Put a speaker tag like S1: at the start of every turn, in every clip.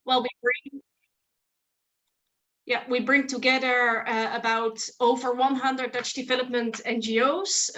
S1: well, we bring together about over 100 Dutch development NGOs.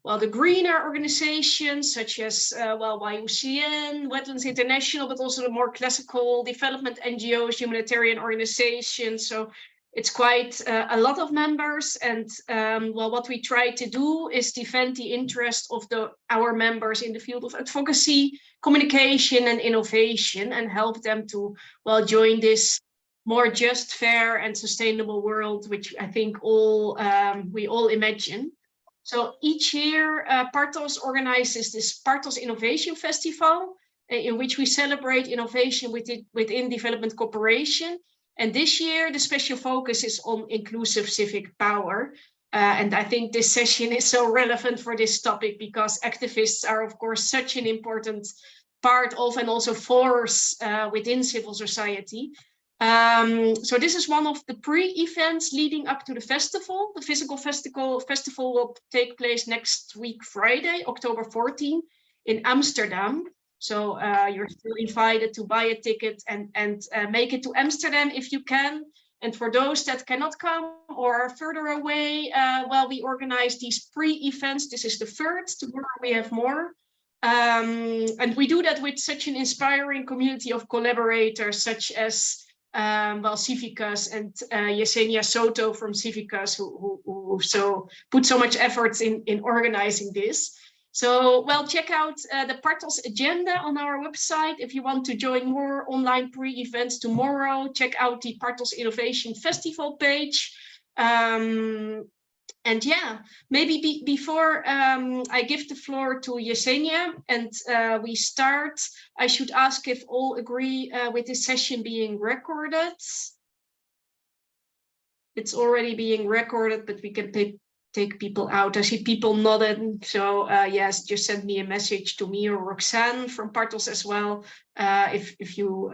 S1: Well, the greener organizations such as YUCN, Wetlands International, but also the more classical development NGOs, humanitarian organizations. So it's quite a lot of members. And well, what we try to do is defend the interest of our members in the field of advocacy, communication, and innovation, and help them to, well, join this more just, fair, and sustainable world, which I think we all imagine. So each year, Partos organizes this Partos Innovation Festival, in which we celebrate innovation within development cooperation. And this year, the special focus is on inclusive civic power. And I think this session is so relevant for this topic because activists are, of course, such an important part of and also force within civil society. So this is one of the pre-events leading up to the festival. The physical festival will take place next week, Friday, October 14, in Amsterdam. So you're still invited to buy a ticket and make it to Amsterdam if you can. And for those that cannot come or are further away, well, we organize these pre-events. This is the third. Tomorrow we have more. And we do that with such an inspiring community of collaborators, such as well, Civicus and Yesenia Soto from Civicus, who put so much effort in organizing this. So, well, check out the Partos agenda on our website. If you want to join more online pre-events tomorrow, check out the Partos Innovation Festival page. And yeah, maybe before I give the floor to Yesenia and we start, I should ask if all agree with this session being recorded. It's already being recorded, but we can take people out. I see people nodding. So yes, just send me a message to me or Roxanne from Partos as well, if you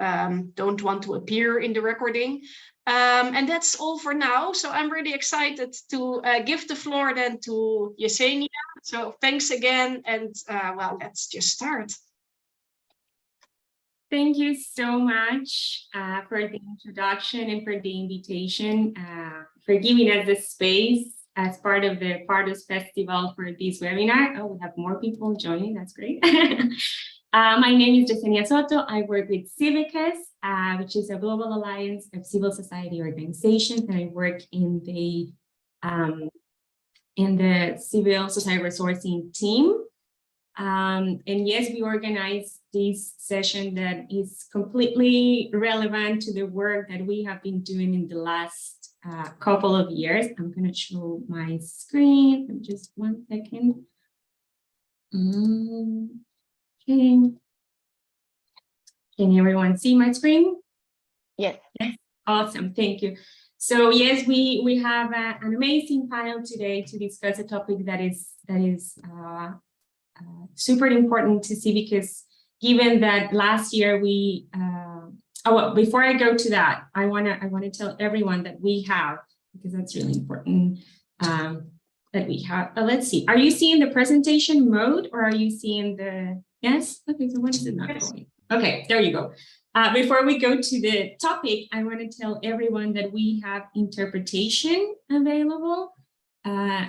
S1: don't want to appear in the recording. And that's all for now. So I'm really excited to give the floor then to Yesenia. So thanks again. And well, let's just start.
S2: Thank you so much for the introduction and for the invitation, for giving us the space as part of the Partos Festival for this webinar. Oh, we have more people joining. That's great. My name is Yesenia Soto. I work with Civicus, which is a global alliance of civil society organizations, and I work in the civil society resourcing team. And yes, we organize this session that is completely relevant to the work that we have been doing in the last couple of years. I'm going to show my screen. Just 1 second. Okay. Can everyone see my screen?
S3: Yes.
S2: Yes. Awesome. Thank you. So yes, we have an amazing panel today to discuss a topic that is super important to see, because given that last year we well, before I go to that, I wanna tell everyone that we have, because that's really important, that we have, let's see, are you seeing the presentation mode or are you seeing the, yes? Okay, so what is it not going? Okay, there you go. Before we go to the topic, I want to tell everyone that we have interpretation available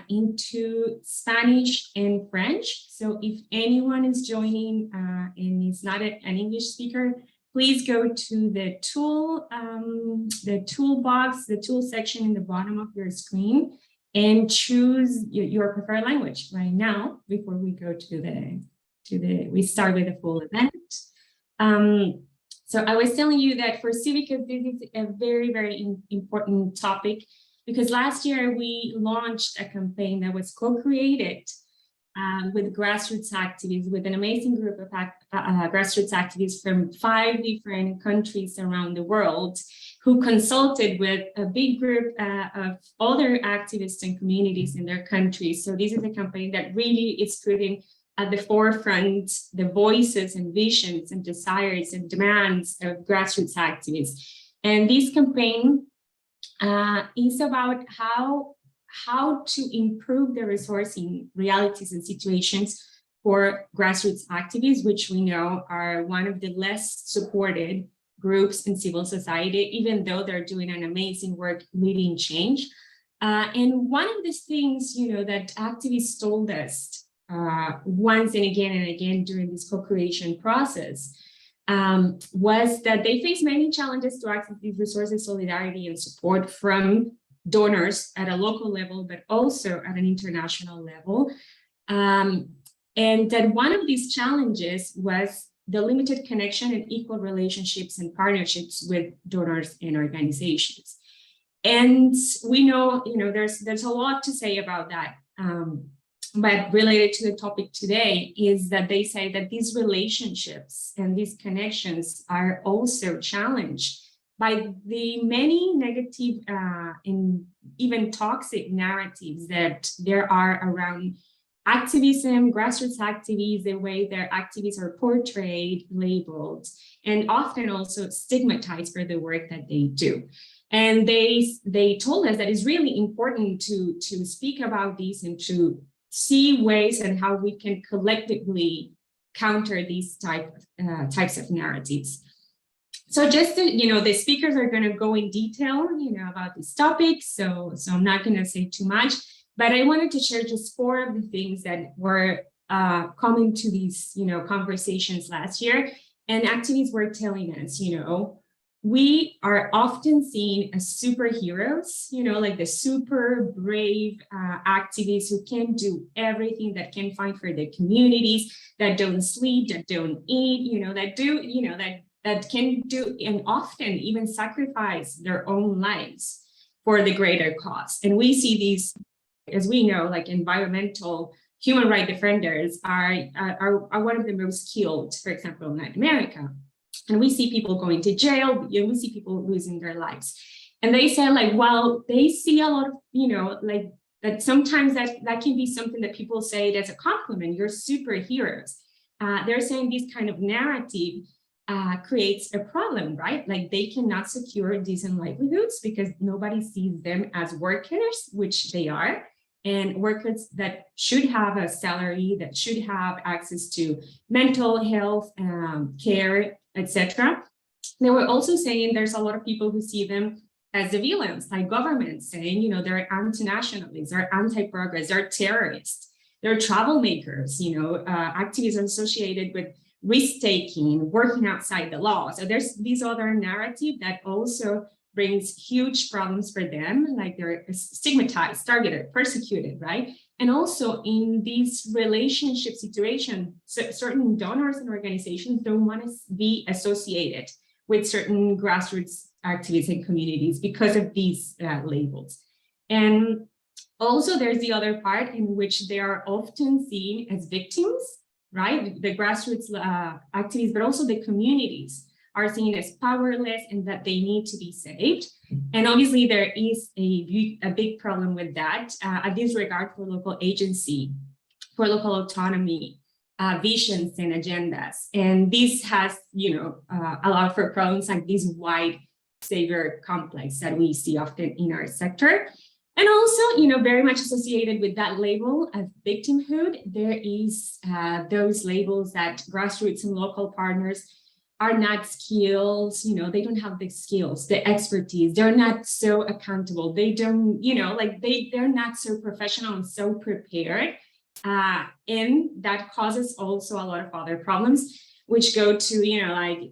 S2: into Spanish and French. So if anyone is joining and is not an English speaker, please go to the toolbox, the tool section in the bottom of your screen and choose your preferred language right now before we go we start with the full event. So I was telling you that for Civicus, this is a very, very important topic, because last year we launched a campaign that was co-created with grassroots activists, with an amazing group of grassroots activists from 5 different countries around the world, who consulted with a big group of other activists and communities in their countries. So this is a campaign that really is putting at the forefront the voices and visions and desires and demands of grassroots activists. And this campaign is about how to improve the resourcing realities and situations for grassroots activists, which we know are one of the less supported groups in civil society, even though they're doing an amazing work leading change. And one of the things, that activists told us once and again during this co-creation process was that they face many challenges to access these resources, solidarity, and support from donors at a local level, but also at an international level. And that one of these challenges was the limited connection and equal relationships and partnerships with donors and organizations. And we know, there's a lot to say about that. But related to the topic today is that they say that these relationships and these connections are also challenged by the many negative and even toxic narratives that there are around activism, grassroots activities, the way their activities are portrayed, labeled, and often also stigmatized for the work that they do. And they told us that it's really important to speak about these and to see ways and how we can collectively counter these types of narratives. So just to, the speakers are going to go in detail, about this topic. So I'm not going to say too much, but I wanted to share just 4 of the things that were coming to these, conversations last year. And activists were telling us, we are often seen as superheroes, like the super brave activists who can do everything, that can fight for their communities, that don't sleep, that don't eat, that can do and often even sacrifice their own lives for the greater cause. And we see these, as we know, like environmental human rights defenders are one of the most killed, for example, in Latin America. And we see people going to jail, and we see people losing their lives. And they say, they see a lot of, that sometimes that can be something that people say it as a compliment, you're superheroes. They're saying this kind of narrative creates a problem, right? Like they cannot secure decent livelihoods because nobody sees them as workers, which they are, and workers that should have a salary, that should have access to mental health care, etc. They were also saying there's a lot of people who see them as the villains, like governments saying, they're anti-nationalists, they're anti-progress, they're terrorists, they're troublemakers, activists are associated with risk-taking, working outside the law. So there's these other narrative that also brings huge problems for them, like they're stigmatized, targeted, persecuted, right? And also in these relationship situations, certain donors and organizations don't want to be associated with certain grassroots activities and communities because of these labels. And also there's the other part in which they are often seen as victims, right? The grassroots activities, but also the communities are seen as powerless and that they need to be saved. And obviously there is a big problem with that, a disregard for local agency, for local autonomy, visions and agendas. And this has, allowed for problems like this white savior complex that we see often in our sector. And also, very much associated with that label of victimhood, there is those labels that grassroots and local partners are not skilled, they don't have the skills, the expertise, they're not so accountable, they don't, they're not so professional and so prepared. And that causes also a lot of other problems, which go to,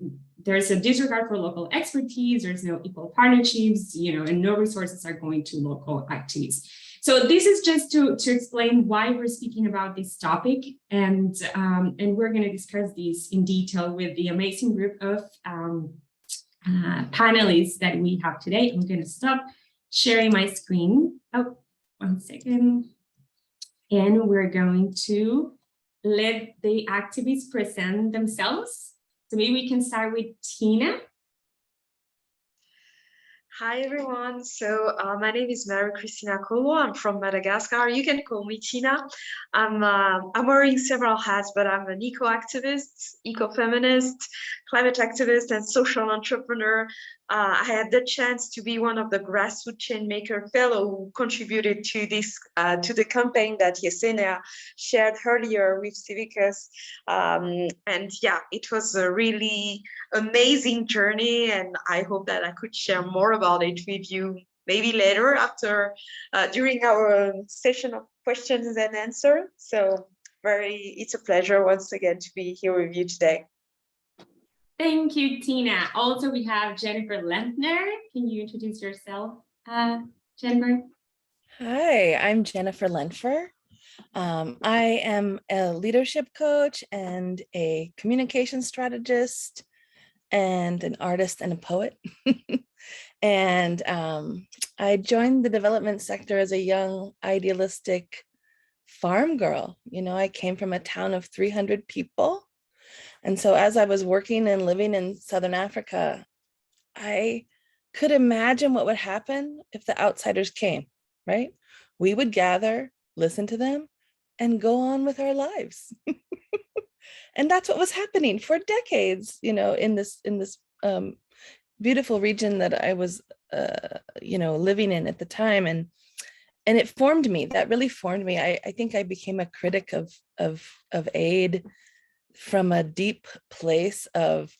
S2: there's a disregard for local expertise, there's no equal partnerships, and no resources are going to local activities. So this is just to explain why we're speaking about this topic, and we're going to discuss this in detail with the amazing group of panelists that we have today. I'm going to stop sharing my screen. Oh, 1 second. And we're going to let the activists present themselves. So maybe we can start with Tina.
S3: Hi, everyone. So my name is Mary Cristina Kolo. I'm from Madagascar. You can call me Tina. I'm wearing several hats, but I'm an eco-activist, eco-feminist, climate activist and social entrepreneur. I had the chance to be one of the grassroots change maker fellow who contributed to this to the campaign that Yesenia shared earlier with Civicus. And yeah, it was a really amazing journey, and I hope that I could share more about it with you maybe later after during our session of questions and answers. So it's a pleasure once again to be here with you today.
S2: Thank you, Tina. Also, we have Jennifer Lentner. Can you introduce yourself, Jennifer?
S4: Hi, I'm Jennifer Lentfer. I am a leadership coach and a communication strategist and an artist and a poet. And I joined the development sector as a young, idealistic farm girl. You know, I came from a town of 300 people. And so as I was working and living in Southern Africa, I could imagine what would happen if the outsiders came, right? We would gather, listen to them, and go on with our lives. And that's what was happening for decades, you know, in this beautiful region that I was, you know, living in at the time. And it formed me. That really formed me. I think I became a critic of aid from a deep place of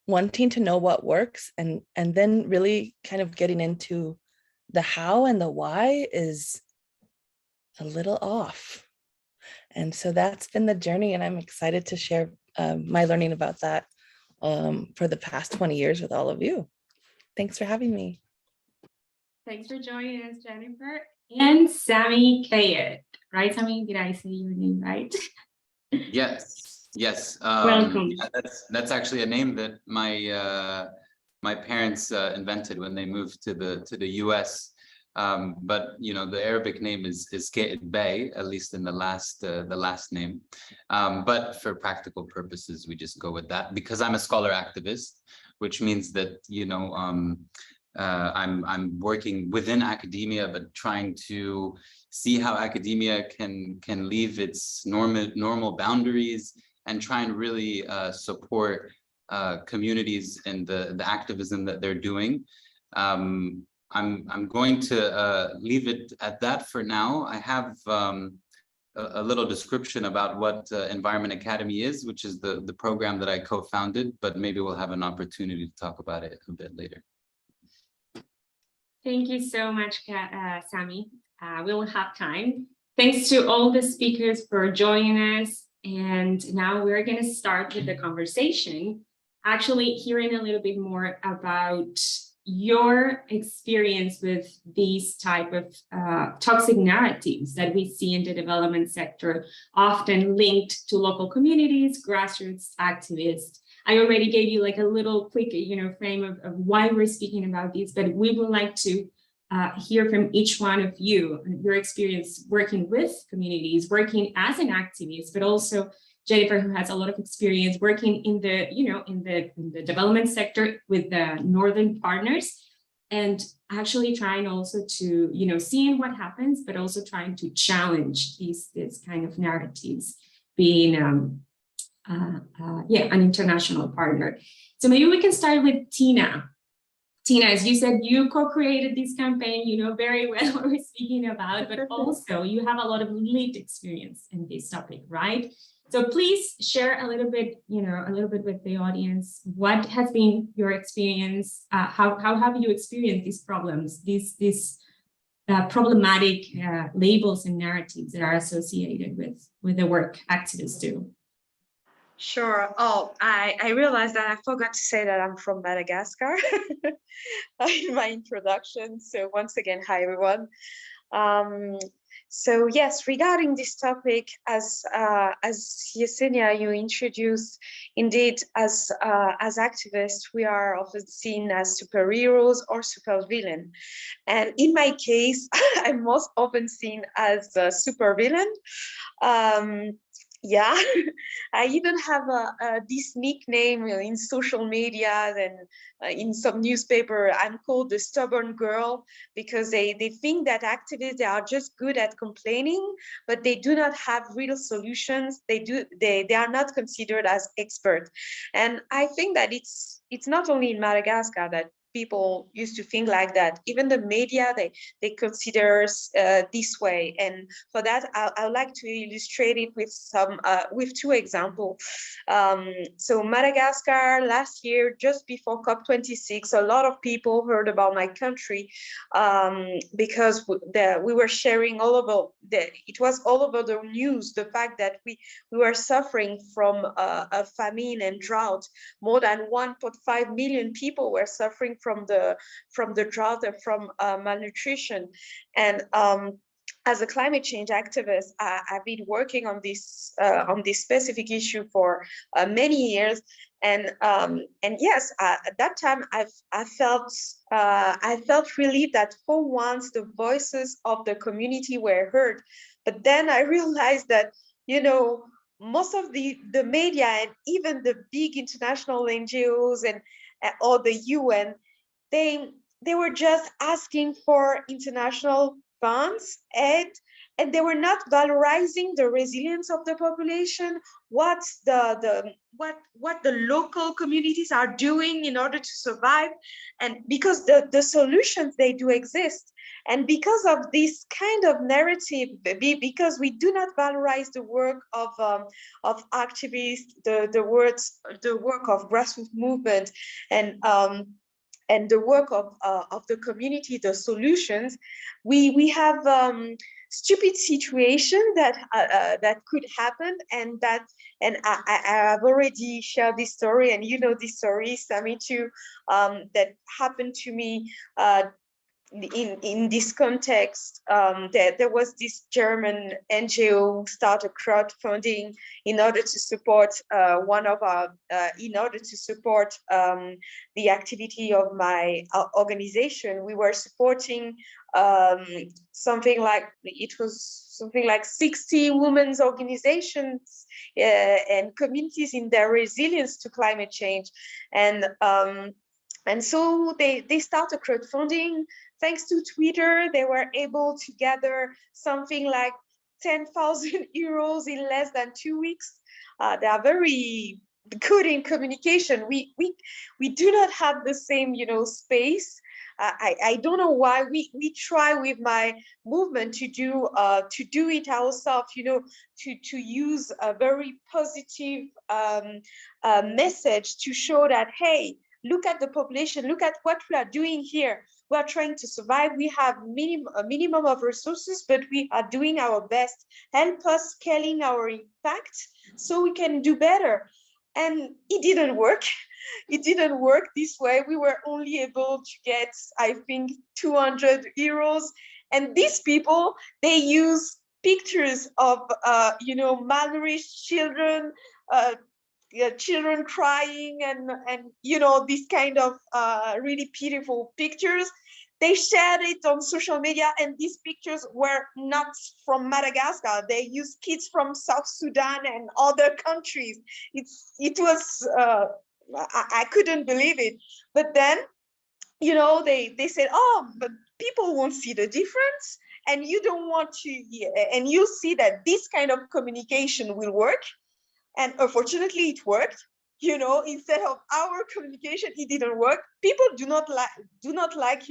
S4: wanting to know what works, and then really kind of getting into the how and the why is a little off. And so that's been the journey, and I'm excited to share my learning about that for the past 20 years with all of you. Thanks for having me.
S2: Thanks for joining us, Jennifer. And Sami Kayed, right, Sami? Did I say your name right?
S5: Yes.
S2: Welcome.
S5: Yeah, that's actually a name that my parents invented when they moved to the US. But you know, the Arabic name is Kayed Bey, at least in the last name. But for practical purposes, we just go with that because I'm a scholar activist, which means that, you know, I'm working within academia, but trying to see how academia can leave its normal boundaries and try and really support communities and the activism that they're doing. I'm going to leave it at that for now. I have a little description about what Environment Academy is, which is the program that I co-founded, but maybe we'll have an opportunity to talk about it a bit later.
S2: Thank you so much, Sami. We will have time. Thanks to all the speakers for joining us. And now we're going to start with the conversation, actually hearing a little bit more about your experience with these type of toxic narratives that we see in the development sector, often linked to local communities, grassroots activists. I already gave you like a little quick, you know, frame of why we're speaking about these, but we would like to hear from each one of you, your experience working with communities, working as an activist, but also Jennifer, who has a lot of experience working in the, you know, in the development sector with the Northern partners, and actually trying also to, you know, seeing what happens, but also trying to challenge these kind of narratives, being an international partner. So maybe we can start with Tina. Tina, as you said, you co-created this campaign, you know very well what we're speaking about, but also you have a lot of lived experience in this topic, right? So please share a little bit, you know, a little bit with the audience. What has been your experience? How have you experienced these problems, these problematic labels and narratives that are associated with the work activists do?
S3: Sure. Oh, I realized that I forgot to say that I'm from Madagascar in my introduction. So once again, hi everyone. So yes, regarding this topic, as Yesenia, you introduced, indeed, as activists, we are often seen as superheroes or supervillain. And in my case, I'm most often seen as a supervillain. Yeah, I even have this nickname in social media and in some newspaper. I'm called the stubborn girl because they think that activists are just good at complaining, but they do not have real solutions. They are not considered as expert. And I think that it's not only in Madagascar that people used to think like that. Even the media, they consider this way. And for that, I would like to illustrate it with two examples. So Madagascar last year, just before COP26, a lot of people heard about my country because we were sharing it was all over the news, the fact that we were suffering from a famine and drought. More than 1.5 million people were suffering from the drought and from malnutrition. And as a climate change activist, I've been working on this specific issue for many years, and yes, at that time I felt relieved that for once the voices of the community were heard. But then I realized that, most of the media and even the big international NGOs and or the UN, they were just asking for international funds, and they were not valorizing the resilience of the population, what's what the local communities are doing in order to survive. And because the solutions, they do exist, and because of this kind of narrative, because we do not valorize the work of activists, the work of grassroots movement, and the work of the community, the solutions, we have stupid situation that could happen, and I have already shared this story, and this story, Sami, too, that happened to me in this context. There was this German NGO started crowdfunding in order to support the activity of my organization. We were supporting something like 60 women's organizations and communities in their resilience to climate change. And so they started crowdfunding. Thanks to Twitter, they were able to gather something like 10,000 euros in less than 2 weeks. They are very good in communication. We do not have the same, space. I don't know why we try with my movement to do it ourselves, to use a very positive message to show that, hey, look at the population, look at what we are doing here. We are trying to survive. We have a minimum of resources, but we are doing our best. Help us scaling our impact so we can do better. And it didn't work. It didn't work this way. We were only able to get, I think, 200 euros. And these people, they use pictures of, malnourished children, children crying, and these kind of really pitiful pictures. They shared it on social media, and these pictures were not from Madagascar. They used kids from South Sudan and other countries. It was I couldn't believe it. But then, they said, oh, but people won't see the difference, and you don't want to, and you see that this kind of communication will work. And unfortunately, it worked. Instead of our communication, it didn't work. People do not like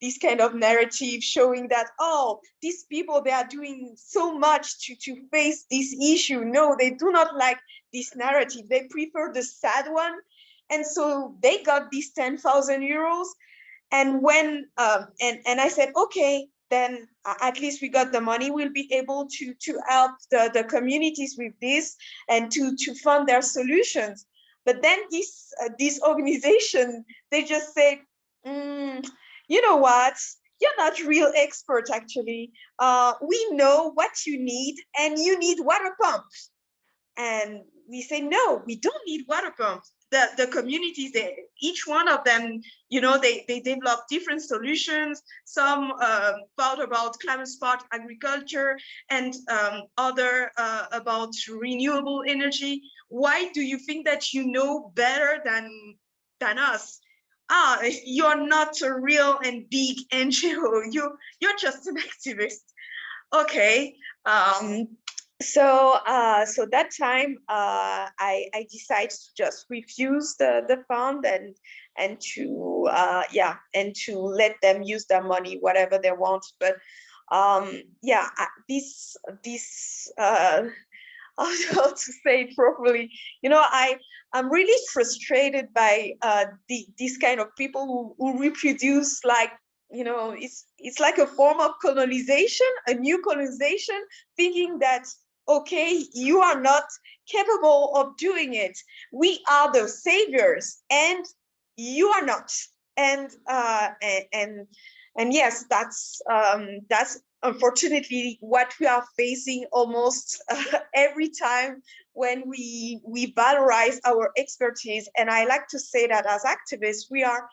S3: this kind of narrative showing that, oh, these people, they are doing so much to face this issue. No, they do not like this narrative. They prefer the sad one. And so they got these 10,000 euros. And when and I said, okay, then at least we got the money. We'll be able to help the communities with this and to fund their solutions. But then this organization, they just say, you know what? You're not real expert, actually. We know what you need, and you need water pumps. And we say, no, we don't need water pumps. the communities, each one of them, you know, they develop different solutions. Some thought about climate smart agriculture, and other about renewable energy. Why do you think that you know better than us? You're not a real and big NGO. You're just an activist. Okay. So that time I decided to just refuse the fund and to let them use their money whatever they want. But this how to say it properly, you know, I'm really frustrated by these kind of people who reproduce, like, you know, it's like a form of colonization, a new colonization, thinking that, okay, you are not capable of doing it. We are the saviors, and you are not. And yes, that's unfortunately what we are facing almost every time when we valorize our expertise. And I like to say that as activists, we are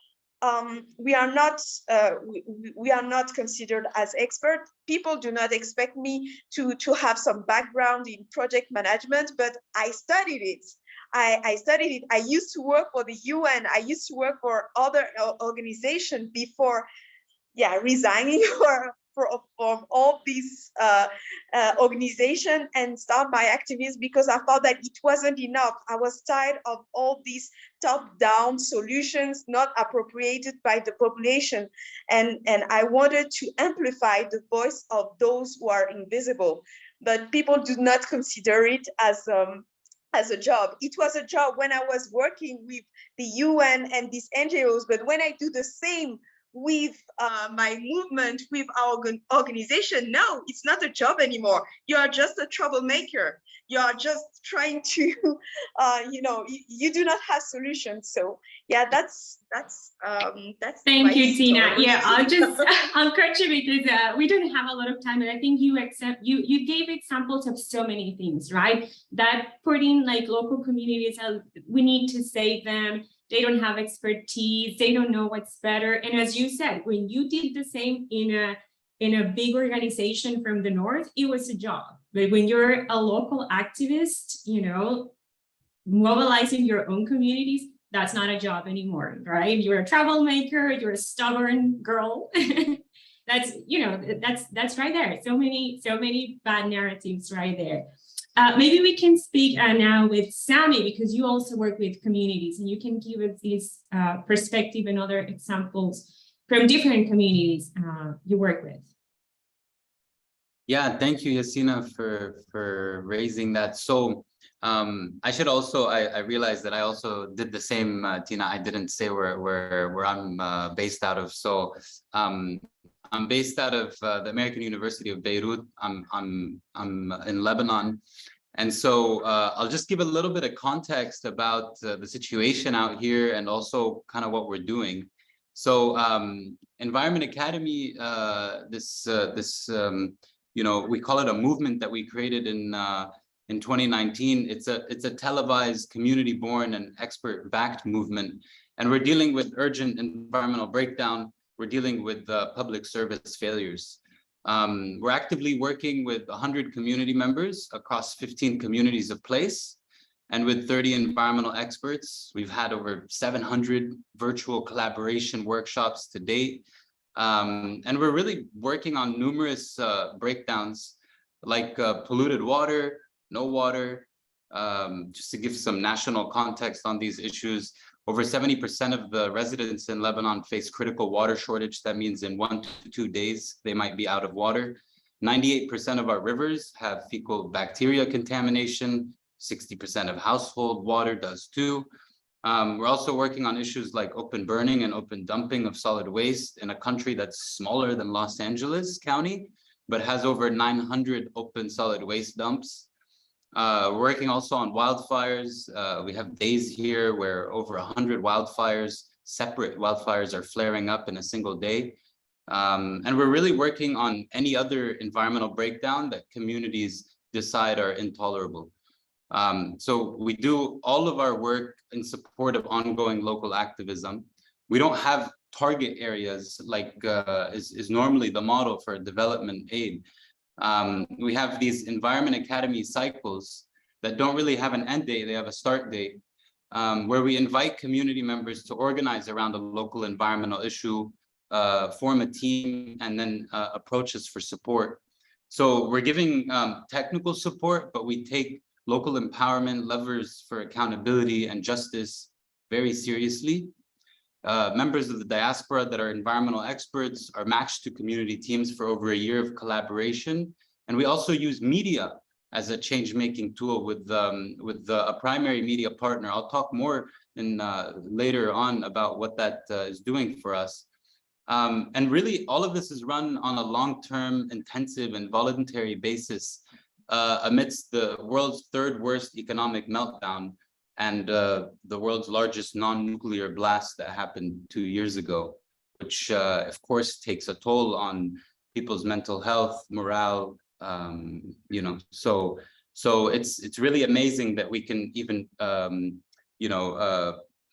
S3: not considered as experts. People do not expect me to have some background in project management, but I studied it. I studied it. I used to work for the UN. I used to work for other organizations before, resigning from all these organizations and start my activism, because I thought that it wasn't enough. I was tired of all these top-down solutions not appropriated by the population, and I wanted to amplify the voice of those who are invisible. But people do not consider it as a job. It was a job when I was working with the UN and these NGOs, but when I do the same with my movement, with our organization, no, it's not a job anymore. You are just a troublemaker. You are just trying to, you do not have solutions. So yeah, that's
S2: Thank you, Tina. Yeah, I'll cut you because we don't have a lot of time, and I think you gave examples of so many things, right? That putting like local communities, we need to save them. They don't have expertise. They don't know what's better. And as you said, when you did the same in a big organization from the north, it was a job. But when you're a local activist, you know, mobilizing your own communities, that's not a job anymore, right? You're a troublemaker. You're a stubborn girl. That's, you know, that's right there. So many bad narratives right there. Maybe we can speak now with Sammy, because you also work with communities, and you can give us this perspective and other examples from different communities you work with.
S5: Yeah, thank you, Yassina, for raising that. So I should also, I realized that I also did the same, Tina. I didn't say where I'm based out of. So I'm based out of the American University of Beirut. I'm in Lebanon. And so I'll just give a little bit of context about the situation out here and also kind of what we're doing. So Environment Academy, you know, we call it a movement that we created in 2019. It's a televised, community-born and expert-backed movement. And we're dealing with urgent environmental breakdown. We're dealing with public service failures. We're actively working with 100 community members across 15 communities of place, and with 30 environmental experts. We've had over 700 virtual collaboration workshops to date. And we're really working on numerous breakdowns, like polluted water, no water. Just to give some national context on these issues, over 70% of the residents in Lebanon face critical water shortage. That means in 1 to 2 days, they might be out of water. 98% of our rivers have fecal bacteria contamination. 60% of household water does too. We're also working on issues like open burning and open dumping of solid waste in a country that's smaller than Los Angeles County, but has over 900 open solid waste dumps. We're working also on wildfires. We have days here where over 100 wildfires, separate wildfires, are flaring up in a single day. And we're really working on any other environmental breakdown that communities decide are intolerable. So we do all of our work in support of ongoing local activism. We don't have target areas like is normally the model for development aid. We have these Environment Academy cycles that don't really have an end date, they have a start date, where we invite community members to organize around a local environmental issue, form a team, and then approach us for support. So we're giving technical support, but we take local empowerment, levers for accountability and justice very seriously. Members of the diaspora that are environmental experts are matched to community teams for over a year of collaboration. And we also use media as a change-making tool with a primary media partner. I'll talk more later on about what that is doing for us. And really, all of this is run on a long-term, intensive, and voluntary basis amidst the world's third worst economic meltdown and the world's largest non-nuclear blast that happened 2 years ago, which, of course, takes a toll on people's mental health, morale. You know, so it's really amazing that we can even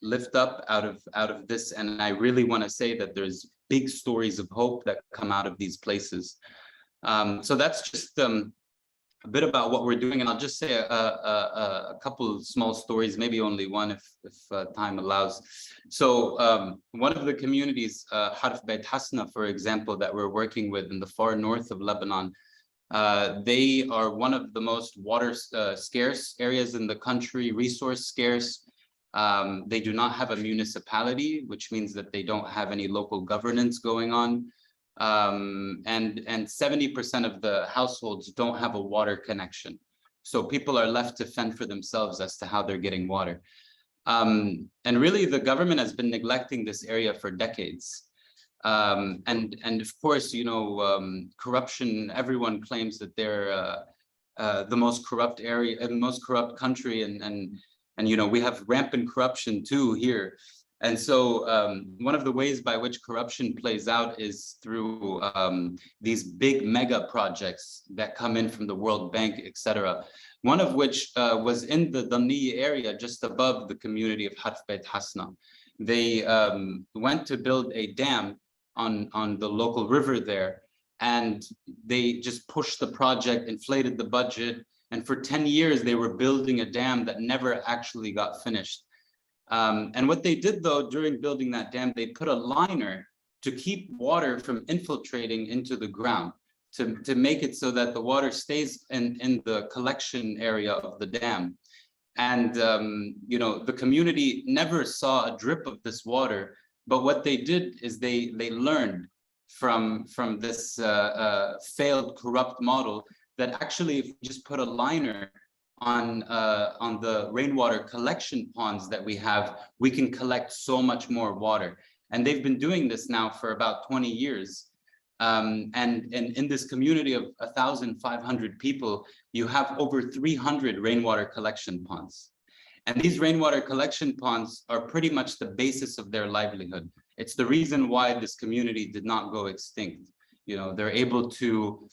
S5: lift up out of this. And I really want to say that there's big stories of hope that come out of these places. So that's just a bit about what we're doing, and I'll just say a couple of small stories, maybe only one if time allows. So one of the communities, Harf Beit Hasna, for example, that we're working with in the far north of Lebanon, they are one of the most water scarce areas in the country, resource scarce. They do not have a municipality, which means that they don't have any local governance going on. And 70% of the households don't have a water connection. So people are left to fend for themselves as to how they're getting water. And really, the government has been neglecting this area for decades. And of course, you know, corruption, everyone claims that they're the most corrupt area, the most corrupt country. And you know, we have rampant corruption too here. And so one of the ways by which corruption plays out is through these big mega projects that come in from the World Bank, etc. One of which was in the Dani area, just above the community of Harf Beit Hasna. They went to build a dam on the local river there, and they just pushed the project, inflated the budget, and for 10 years they were building a dam that never actually got finished. And what they did, though, during building that dam, they put a liner to keep water from infiltrating into the ground, to make it so that the water stays in the collection area of the dam. And, you know, the community never saw a drip of this water. But what they did is they learned from this failed corrupt model that actually, if you just put a liner on the rainwater collection ponds that we have, we can collect so much more water. And they've been doing this now for about 20 years. And in this community of 1,500 people, you have over 300 rainwater collection ponds. And these rainwater collection ponds are pretty much the basis of their livelihood. It's the reason why this community did not go extinct. You know, they're able to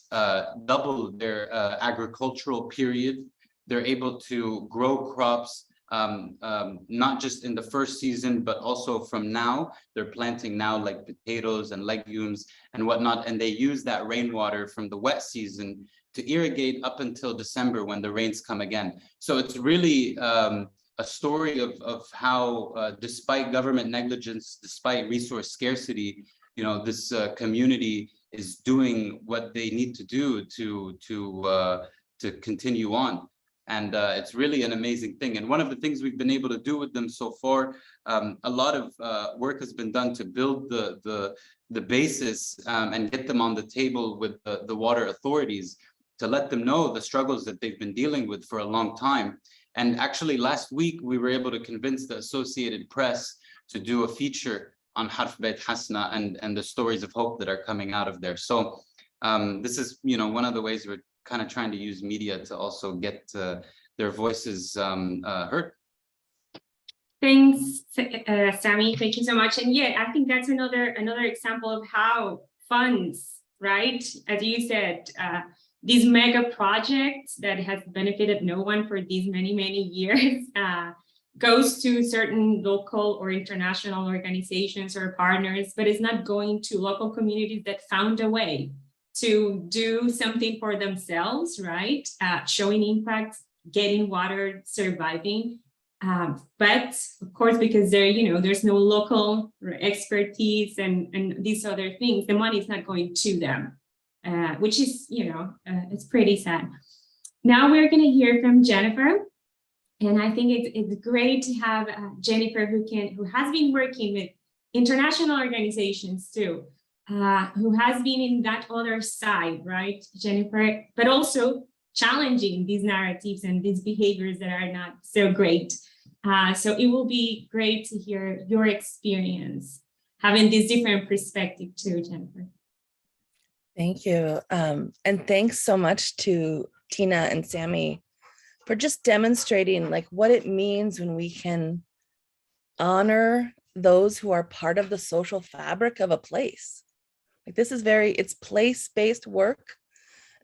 S5: double their agricultural period. They're able to grow crops, not just in the first season, but also from now. They're planting now like potatoes and legumes and whatnot, and they use that rainwater from the wet season to irrigate up until December when the rains come again. So it's really a story of how, despite government negligence, despite resource scarcity, you know, this community is doing what they need to do to continue on. And it's really an amazing thing. And one of the things we've been able to do with them so far, a lot of work has been done to build the basis and get them on the table with the water authorities to let them know the struggles that they've been dealing with for a long time. And actually last week, we were able to convince the Associated Press to do a feature on Harf Beit Hasna and the stories of hope that are coming out of there. So this is, you know, one of the ways we're kind of trying to use media to also get their voices heard.
S2: Thanks, Sami. Thank you so much. And yeah, I think that's another example of how funds, right? As you said, these mega projects that has benefited no one for these many, many years goes to certain local or international organizations or partners, but it's not going to local communities that found a way to do something for themselves, right? Showing impact, getting water, surviving. But of course, because there's no local expertise and these other things, the money is not going to them, which is, it's pretty sad. Now we're going to hear from Jennifer. And I think it's great to have Jennifer who has been working with international organizations too, who has been in that other side, right, Jennifer, but also challenging these narratives and these behaviors that are not so great. So it will be great to hear your experience, having this different perspective too, Jennifer.
S4: Thank you. And thanks so much to Tina and Sammy for just demonstrating like what it means when we can honor those who are part of the social fabric of a place. Like this is it's place-based work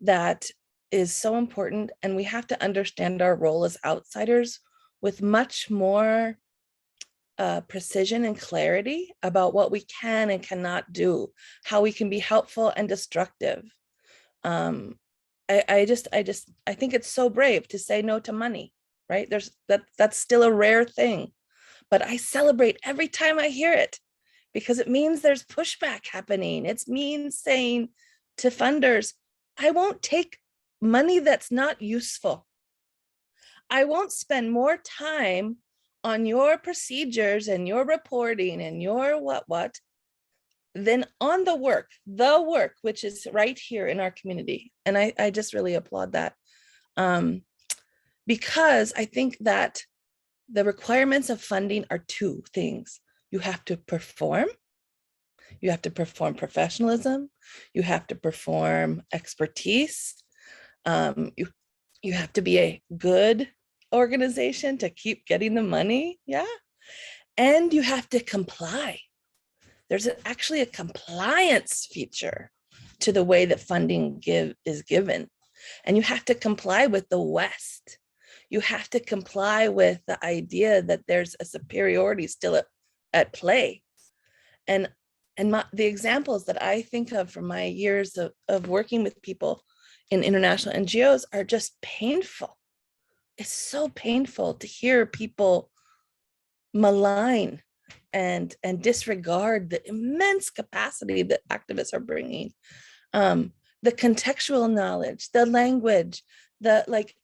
S4: that is so important, and we have to understand our role as outsiders with much more precision and clarity about what we can and cannot do, how we can be helpful and destructive. I think it's so brave to say no to money, right? That's still a rare thing, but I celebrate every time I hear it because it means there's pushback happening. It means saying to funders, I won't take money that's not useful. I won't spend more time on your procedures and your reporting and your what than on the work, which is right here in our community. And I just really applaud that because I think that the requirements of funding are two things. You have to perform. You have to perform professionalism. You have to perform expertise. You have to be a good organization to keep getting the money. Yeah. And you have to comply. There's actually a compliance feature to the way that funding is given. And you have to comply with the West. You have to comply with the idea that there's a superiority still at play. And the examples that I think of from my years of working with people in international NGOs are just painful. It's so painful to hear people malign and disregard the immense capacity that activists are bringing. The contextual knowledge, the language,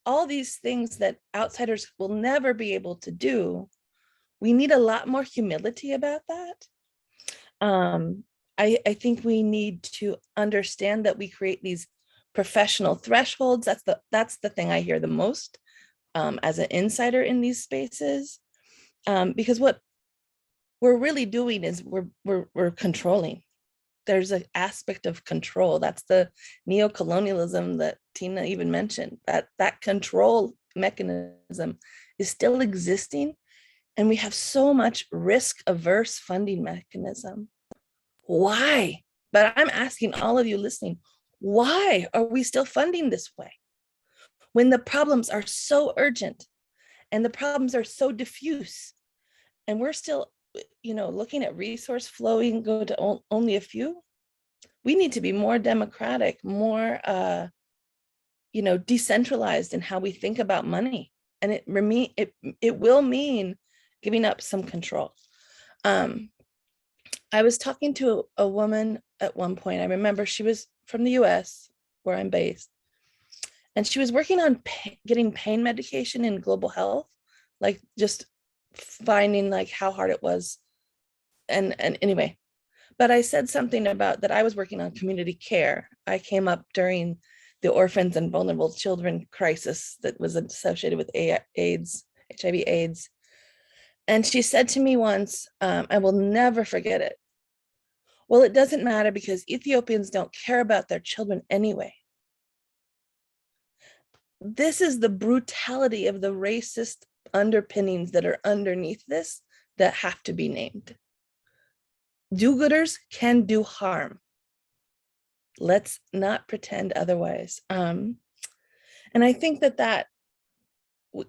S4: all these things that outsiders will never be able to do. We need a lot more humility about that. I think we need to understand that we create these professional thresholds. That's the thing I hear the most as an insider in these spaces, because what we're really doing is we're controlling. There's an aspect of control. That's the neocolonialism that Tina even mentioned. That control mechanism is still existing, and we have so much risk-averse funding mechanism. Why? But I'm asking all of you listening, why are we still funding this way? When the problems are so urgent and the problems are so diffuse, and we're still, looking at resource flowing go to only a few. We need to be more democratic, more, decentralized in how we think about money. And it will mean giving up some control. I was talking to a woman at one point. I remember she was from the US, where I'm based, and she was working on getting pain medication in global health, like just finding how hard it was. And anyway, but I said something about that I was working on community care. I came up during the orphans and vulnerable children crisis that was associated with HIV AIDS. And she said to me once, I will never forget it. Well, it doesn't matter because Ethiopians don't care about their children anyway. This is the brutality of the racist underpinnings that are underneath this that have to be named. Do-gooders can do harm. Let's not pretend otherwise. And I think that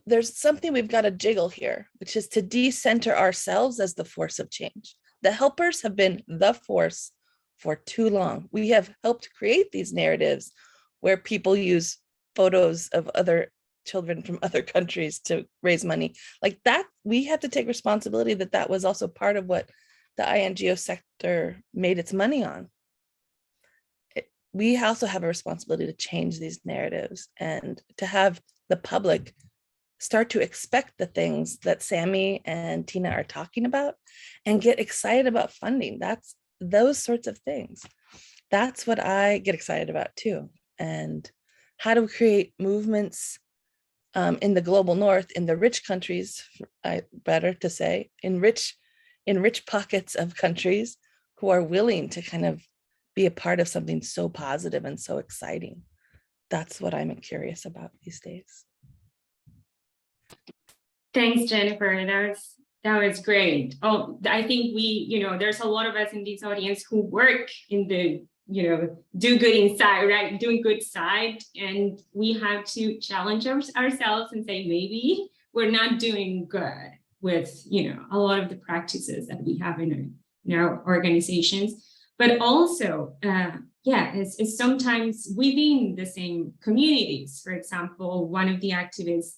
S4: there's something we've got to jiggle here, which is to decenter ourselves as the force of change. The helpers have been the force for too long. We have helped create these narratives where people use photos of other children from other countries to raise money. Like that, we have to take responsibility that was also part of what the INGO sector made its money on. We also have a responsibility to change these narratives and to have the public start to expect the things that Sammy and Tina are talking about and get excited about funding. That's those sorts of things. That's what I get excited about too. And how to create movements in the global north, in the rich countries, better to say, in rich pockets of countries who are willing to kind of be a part of something so positive and so exciting. That's what I'm curious about these days.
S2: Thanks, Jennifer. That was great. Oh, I think there's a lot of us in this audience who work in the, do good inside, right? Doing good side. And we have to challenge ourselves and say, maybe we're not doing good with, a lot of the practices that we have in our organizations. But also, it's sometimes within the same communities. For example, one of the activists,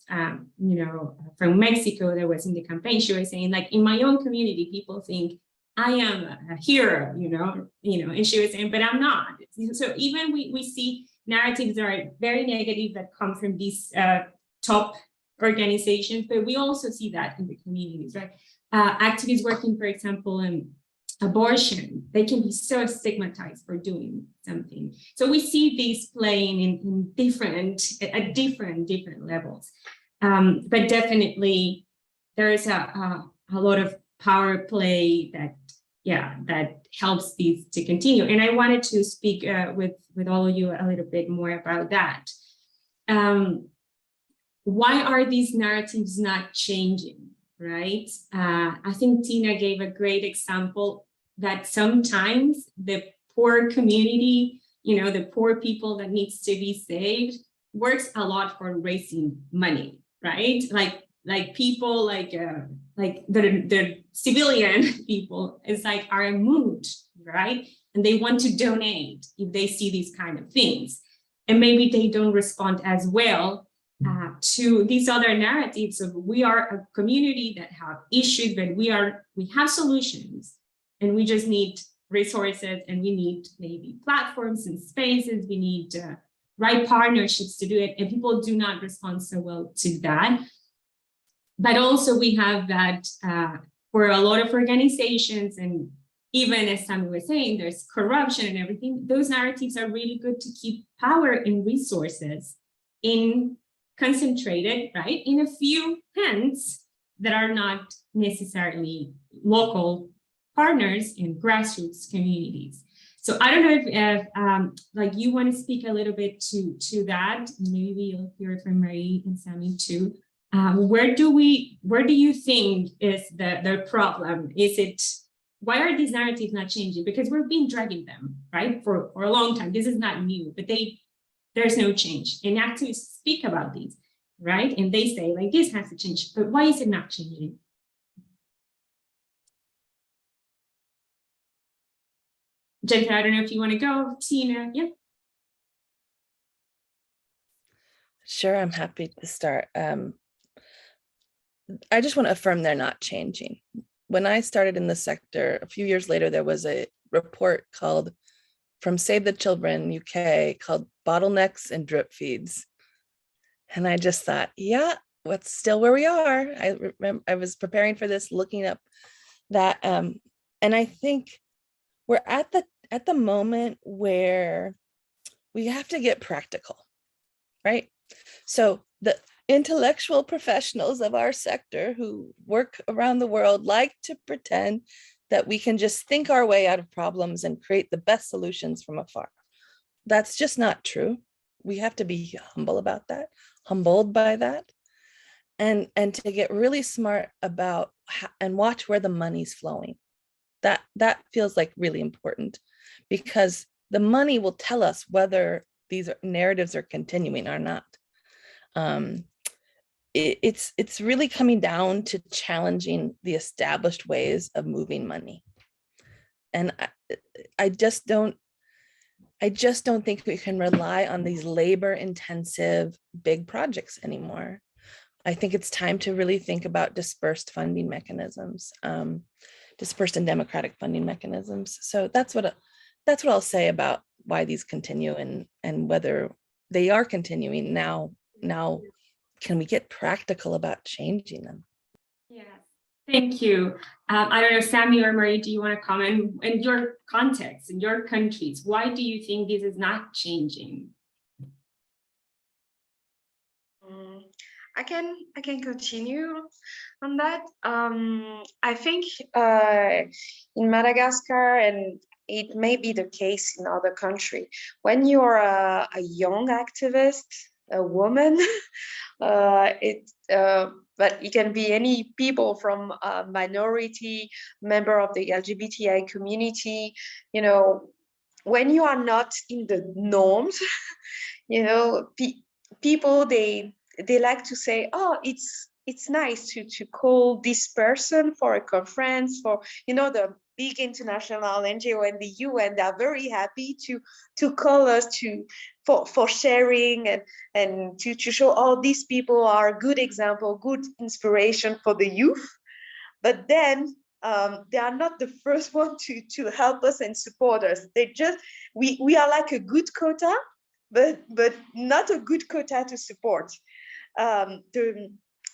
S2: from Mexico that was in the campaign, she was saying, like, in my own community, people think I am a hero, and she was saying, but I'm not. So even we see narratives that are very negative that come from these top organizations, but we also see that in the communities, right? Activists working, for example, in abortion, they can be so stigmatized for doing something. So we see these playing at different levels. But definitely there is a lot of power play that helps these to continue. And I wanted to speak with all of you a little bit more about that. Why are these narratives not changing, right? I think Tina gave a great example that sometimes the poor community, the poor people that needs to be saved, works a lot for raising money, right? Like people like the civilian people is like are moved, right? And they want to donate if they see these kind of things. And maybe they don't respond as well to these other narratives of we are a community that have issues, but we have solutions. And we just need resources, and we need maybe platforms and spaces. We need right partnerships to do it. And people do not respond so well to that. But also we have that for a lot of organizations, and even as Sammy was saying, there's corruption and everything. Those narratives are really good to keep power and resources concentrated, right, in a few hands that are not necessarily local partners in grassroots communities. So I don't know if like you want to speak a little bit to that. Maybe you'll hear it from Marie and Sammy too. Where do you think is the problem? Why are these narratives not changing? Because we've been dragging them, right, for a long time. This is not new, but there's no change. And activists speak about these, right? And they say, like, this has to change, but why is it not changing? Jennifer, I don't know if you want to go. Tina, yeah.
S4: Sure, I'm happy to start. I just want to affirm they're not changing. When I started in the sector, a few years later, there was a report called from Save the Children UK called Bottlenecks and Drip Feeds. And I just thought, yeah, what's still where we are. I remember I was preparing for this, looking up that, and I think we're at the moment where we have to get practical, right? So the intellectual professionals of our sector who work around the world like to pretend that we can just think our way out of problems and create the best solutions from afar. That's just not true. We have to be humbled by that, and to get really smart about and watch where the money's flowing. That feels like really important, because the money will tell us whether these narratives are continuing or not. It's really coming down to challenging the established ways of moving money. And I just don't think we can rely on these labor intensive big projects anymore. I think it's time to really think about dispersed funding mechanisms, dispersed and democratic funding mechanisms. So that's what I'll say about why these continue and whether they are continuing now. Can we get practical about changing them?
S2: Yes, thank you. I don't know, Sammy or Marie, do you want to comment in your context, in your countries? Why do you think this is not changing?
S3: I can continue on that. I think in Madagascar, and it may be the case in other countries, when you're a young activist, a woman, but it can be any people from a minority, member of the LGBTI community, you know, when you are not in the norms, you know, people, they like to say, oh, it's nice to call this person for a conference, for, you know, the big international NGO and the UN. They're very happy to call us for sharing and to show, oh, these people are a good example, good inspiration for the youth. But then they are not the first one to help us and support us. We are like a good quota, but not a good quota to support.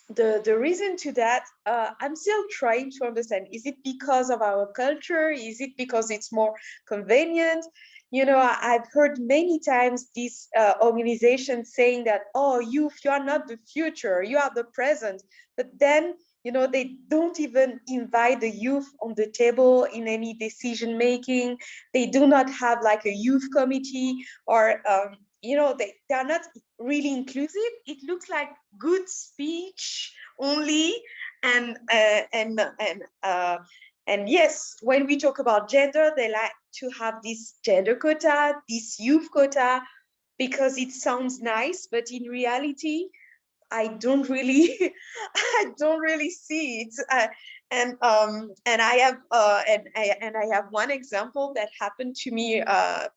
S3: The reason to that, I'm still trying to understand. Is it because of our culture? Is it because it's more convenient? You know, I've heard many times these organizations saying that, oh, youth, you are not the future, you are the present. But then, you know, they don't even invite the youth on the table in any decision making. They do not have like a youth committee, or you know, they are not really inclusive. It looks like good speech only, and yes, when we talk about gender, they like to have this gender quota, this youth quota, because it sounds nice, but in reality, I don't really see it. And I have I have one example that happened to me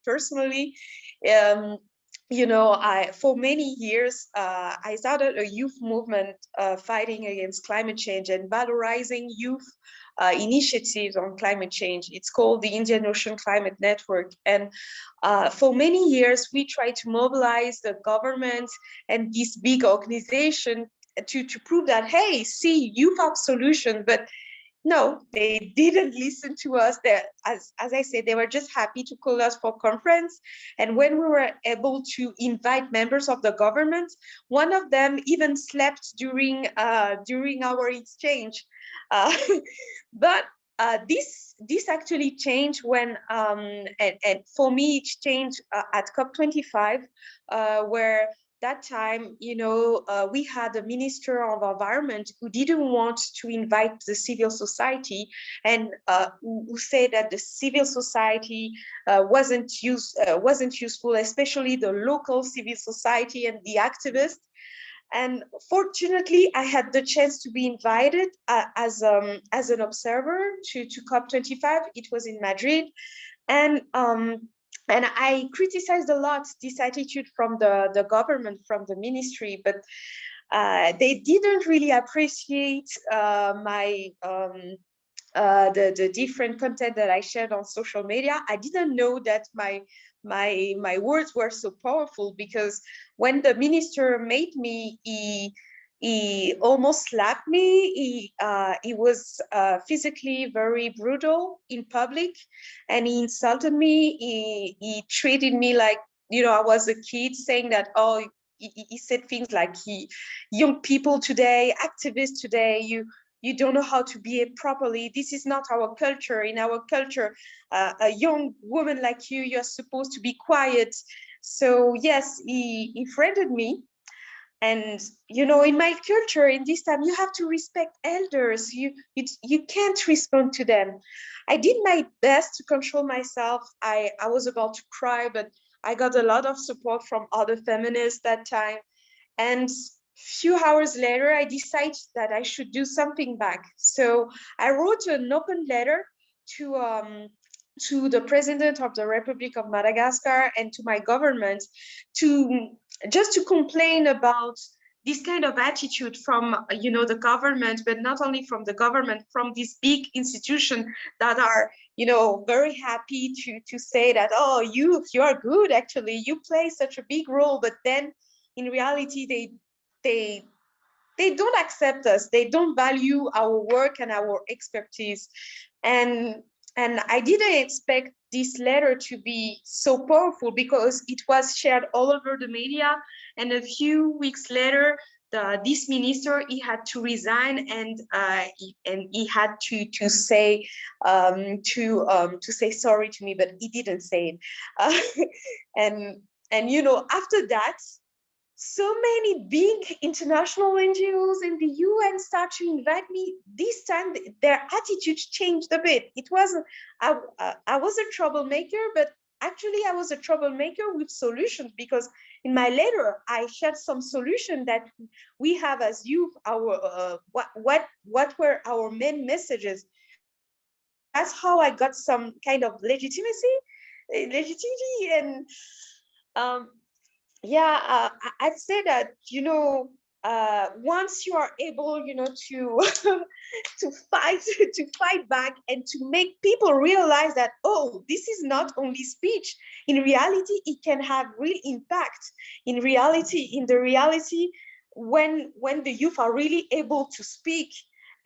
S3: personally. You know, for many years I started a youth movement fighting against climate change and valorizing youth initiatives on climate change. It's called the Indian Ocean Climate Network. And for many years, we tried to mobilize the government and this big organization to prove that, hey, see, youth have solutions. But no, they didn't listen to us. As I said, they were just happy to call us for conference. And when we were able to invite members of the government, one of them even slept during our exchange. But this actually changed when and for me it changed at COP25, where that time, you know, we had a minister of environment who didn't want to invite the civil society, and who said that the civil society wasn't useful, especially the local civil society and the activists. And fortunately, I had the chance to be invited as an observer to COP25. It was in Madrid, and I criticized a lot this attitude from the government, from the ministry, but they didn't really appreciate the different content that I shared on social media. I didn't know that my words were so powerful, because when the minister made me, he almost slapped me. He was physically very brutal in public, and he insulted me. He treated me like, you know, I was a kid, saying that, oh, he said things like, young people today, activists today, you don't know how to behave properly. This is not our culture. In our culture, a young woman like you're supposed to be quiet. So yes, he threatened me. And you know, in my culture, in this time, you have to respect elders. You can't respond to them. I did my best to control myself. I was about to cry, but I got a lot of support from other feminists that time. And few hours later, I decided that I should do something back. So I wrote an open letter to the president of the Republic of Madagascar and to my government to just to complain about this kind of attitude from, you know, the government, but not only from the government, from these big institutions that are, you know, very happy to say that, oh, you are good, actually, you play such a big role, but then in reality they don't accept us, they don't value our work and our expertise. And I didn't expect this letter to be so powerful because it was shared all over the media. And a few weeks later, this minister, he had to resign, and he had to say sorry to me, but he didn't say it. And you know, after that, so many big international NGOs and the UN start to invite me. This time, their attitudes changed a bit. It wasn't, I was a troublemaker, but actually I was a troublemaker with solutions, because in my letter, I shared some solutions that we have as youth, our what were our main messages. That's how I got some kind of legitimacy, and yeah, I'd say that, you know, once you are able, you know, to to fight back and to make people realize that, oh, this is not only speech. In reality, it can have real impact. In the reality, when the youth are really able to speak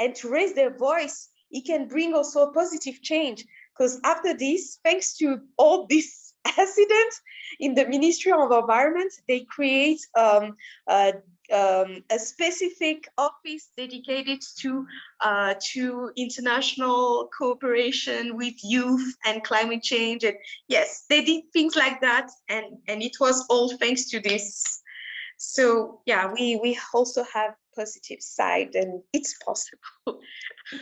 S3: and to raise their voice, it can bring also a positive change. Because after this, thanks to all this accident in the Ministry of Environment, they create a specific office dedicated to international cooperation with youth and climate change. And yes, they did things like that, and it was all thanks to this. So yeah, we also have positive side, and it's possible.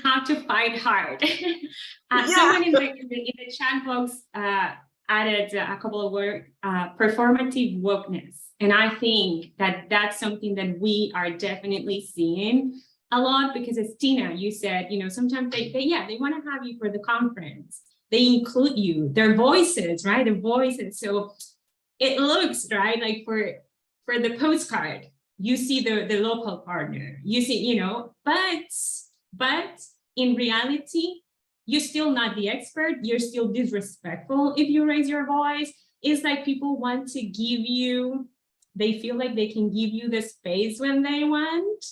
S2: How to fight hard.
S3: Yeah.
S2: Someone in the chat box added a couple of words, performative wokeness. And I think that that's something that we are definitely seeing a lot, because as Tina, you said, you know, sometimes they want to have you for the conference. They include you, their voices, right? Their voices. So it looks, right, like for the postcard, you see the local partner, you see, you know, but in reality, you're still not the expert, you're still disrespectful if you raise your voice. It's like people want to give you, they feel like they can give you the space when they want,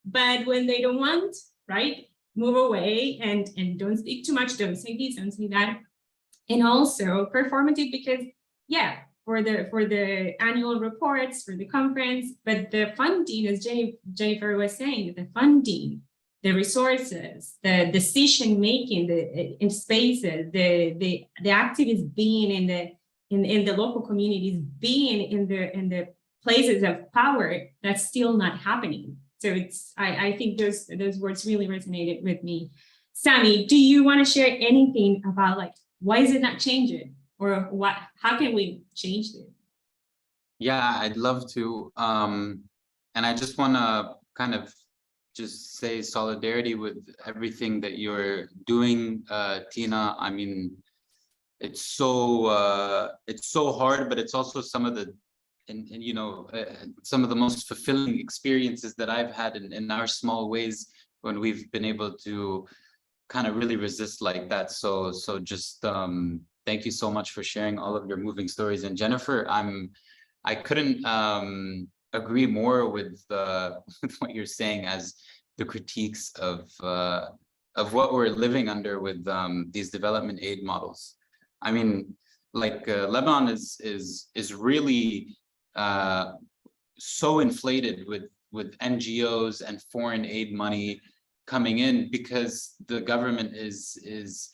S2: but when they don't want, right, move away and don't speak too much, don't say this, don't say that. And also performative, because yeah, for the annual reports, for the conference, but the funding, as Jennifer was saying, the funding, the resources, the decision making, in spaces, the activists being in the local communities, being in the places of power, that's still not happening. So it's, I think those words really resonated with me. Sammy, do you want to share anything about, like, why is it not changing, or how can we change this?
S5: Yeah, I'd love to. And I just want to kind of just say solidarity with everything that you're doing, Tina. I mean, it's so hard, but it's also some of the, and you know, some of the most fulfilling experiences that I've had in our small ways when we've been able to kind of really resist like that. So just thank you so much for sharing all of your moving stories. And Jennifer, I couldn't agree more with what you're saying as the critiques of what we're living under with these development aid models. I mean, like Lebanon is really so inflated with NGOs and foreign aid money coming in, because the government is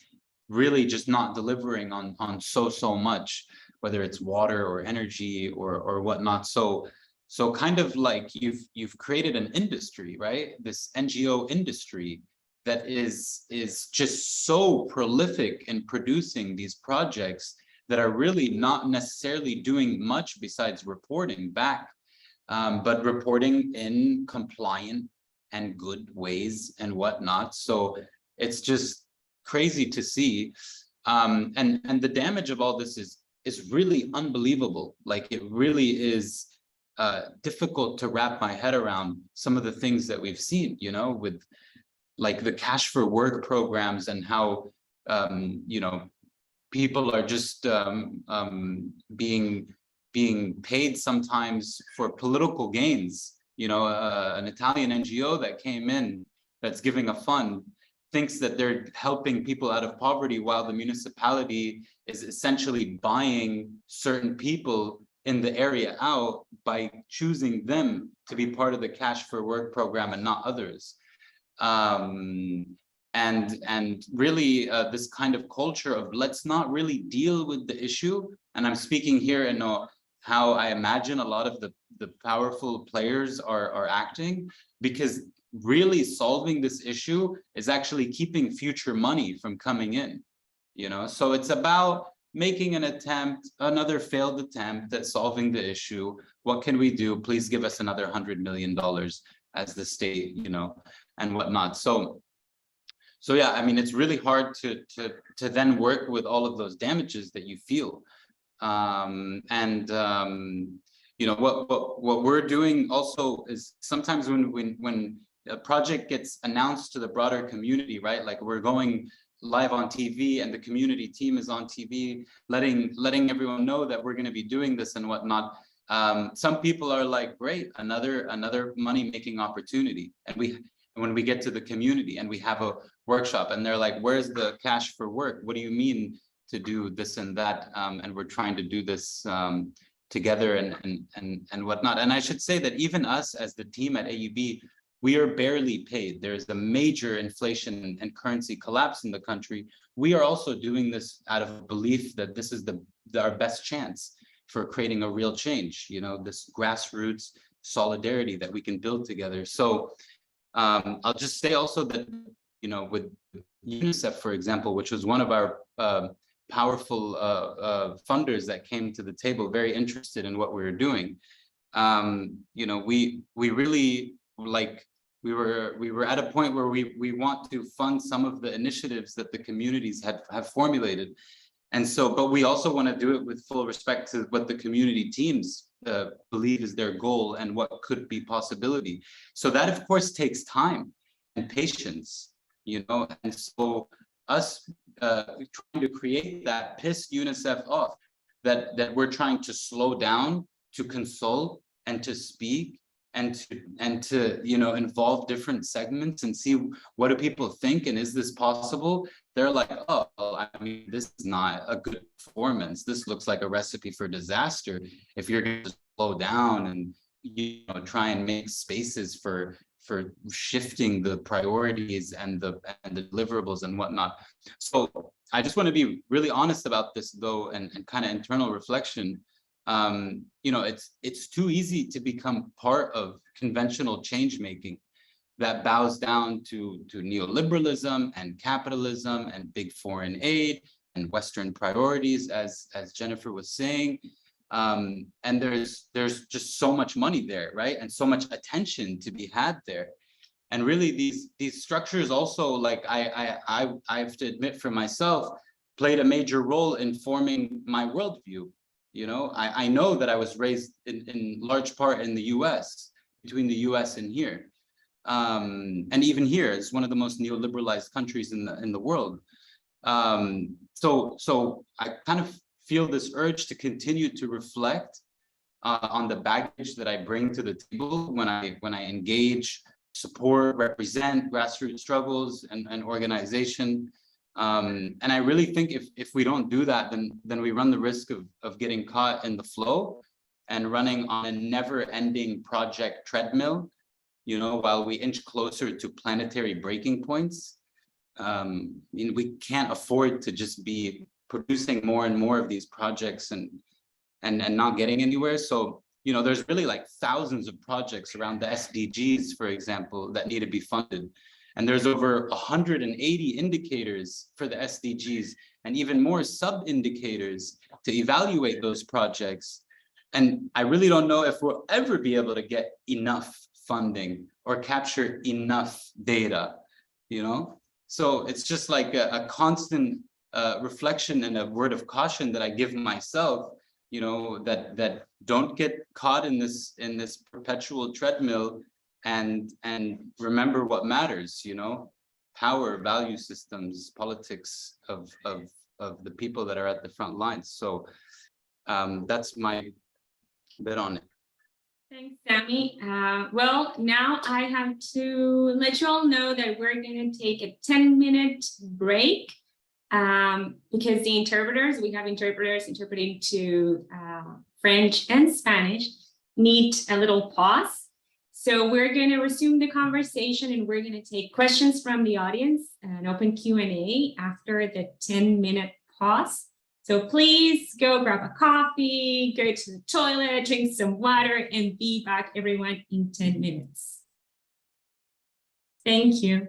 S5: really just not delivering on so much, whether it's water or energy or whatnot. So So kind of like you've created an industry, right? This NGO industry that is just so prolific in producing these projects that are really not necessarily doing much besides reporting back, but reporting in compliant and good ways and whatnot. So it's just crazy to see. And the damage of all this is really unbelievable. Like it really is difficult to wrap my head around some of the things that we've seen, you know, with like the cash for work programs and how, you know, people are just being paid sometimes for political gains. You know, an Italian NGO that came in that's giving a fund thinks that they're helping people out of poverty while the municipality is essentially buying certain people in the area out by choosing them to be part of the cash for work program and not others. And really this kind of culture of let's not really deal with the issue. And I'm speaking here in how I imagine a lot of the powerful players are acting, because really solving this issue is actually keeping future money from coming in, you know? So it's about making an attempt, another failed attempt at solving the issue. What can we do? Please give us another $100 million as the state, you know, and whatnot. So yeah, I mean, it's really hard to then work with all of those damages that you feel. You know, what we're doing also is sometimes when a project gets announced to the broader community, right? Like we're going live on TV and the community team is on TV, letting everyone know that we're going to be doing this and whatnot. Some people are like, great, another money-making opportunity. And when we get to the community and we have a workshop and they're like, where's the cash for work? What do you mean to do this and that? And we're trying to do this together and whatnot. And I should say that even us as the team at AUB, we are barely paid. There's a major inflation and currency collapse in the country. We are also doing this out of belief that this is our best chance for creating a real change, you know, this grassroots solidarity that we can build together. So I'll just say also that, you know, with UNICEF, for example, which was one of our powerful funders that came to the table, very interested in what we were doing. You know, we really we were at a point where we want to fund some of the initiatives that the communities have formulated. And so, but we also want to do it with full respect to what the community teams believe is their goal and what could be possibility. So that of course takes time and patience, you know, and so us trying to create that pissed UNICEF off, that we're trying to slow down, to consult and to speak and to you know, involve different segments and see what do people think and is this possible. They're like, oh, I mean, this is not a good performance. This looks like a recipe for disaster. If you're going to slow down and, you know, try and make spaces for shifting the priorities and the deliverables and whatnot. So I just want to be really honest about this though, and kind of internal reflection. You know, it's too easy to become part of conventional change making that bows down to neoliberalism and capitalism and big foreign aid and Western priorities, as Jennifer was saying. And there's just so much money there, right? And so much attention to be had there. And really these structures also, like I have to admit for myself, played a major role in forming my worldview. You know, I know that I was raised in large part in the US, between the US and here. And even here, it's one of the most neoliberalized countries in the world. So I kind of feel this urge to continue to reflect on the baggage that I bring to the table when I engage, support, represent grassroots struggles and organization. And I really think if we don't do that, then we run the risk of getting caught in the flow and running on a never-ending project treadmill, you know, while we inch closer to planetary breaking points. I mean, we can't afford to just be producing more and more of these projects and not getting anywhere. So, you know, there's really like thousands of projects around the SDGs, for example, that need to be funded. And there's over 180 indicators for the SDGs and even more sub-indicators to evaluate those projects. And I really don't know if we'll ever be able to get enough funding or capture enough data, you know? So it's just like a constant reflection and a word of caution that I give myself, you know, that don't get caught in this perpetual treadmill, and remember what matters, you know, power, value systems, politics of the people that are at the front lines. So that's my bit on it.
S2: Thanks, Sammy. Well, now I have to let you all know that we're going to take a 10-minute break because the interpreters, we have interpreters interpreting to French and Spanish, need a little pause. So we're going to resume the conversation and we're going to take questions from the audience, an open Q&A after the 10-minute pause. So please go grab a coffee, go to the toilet, drink some water, and be back, everyone, in 10 minutes. Thank you.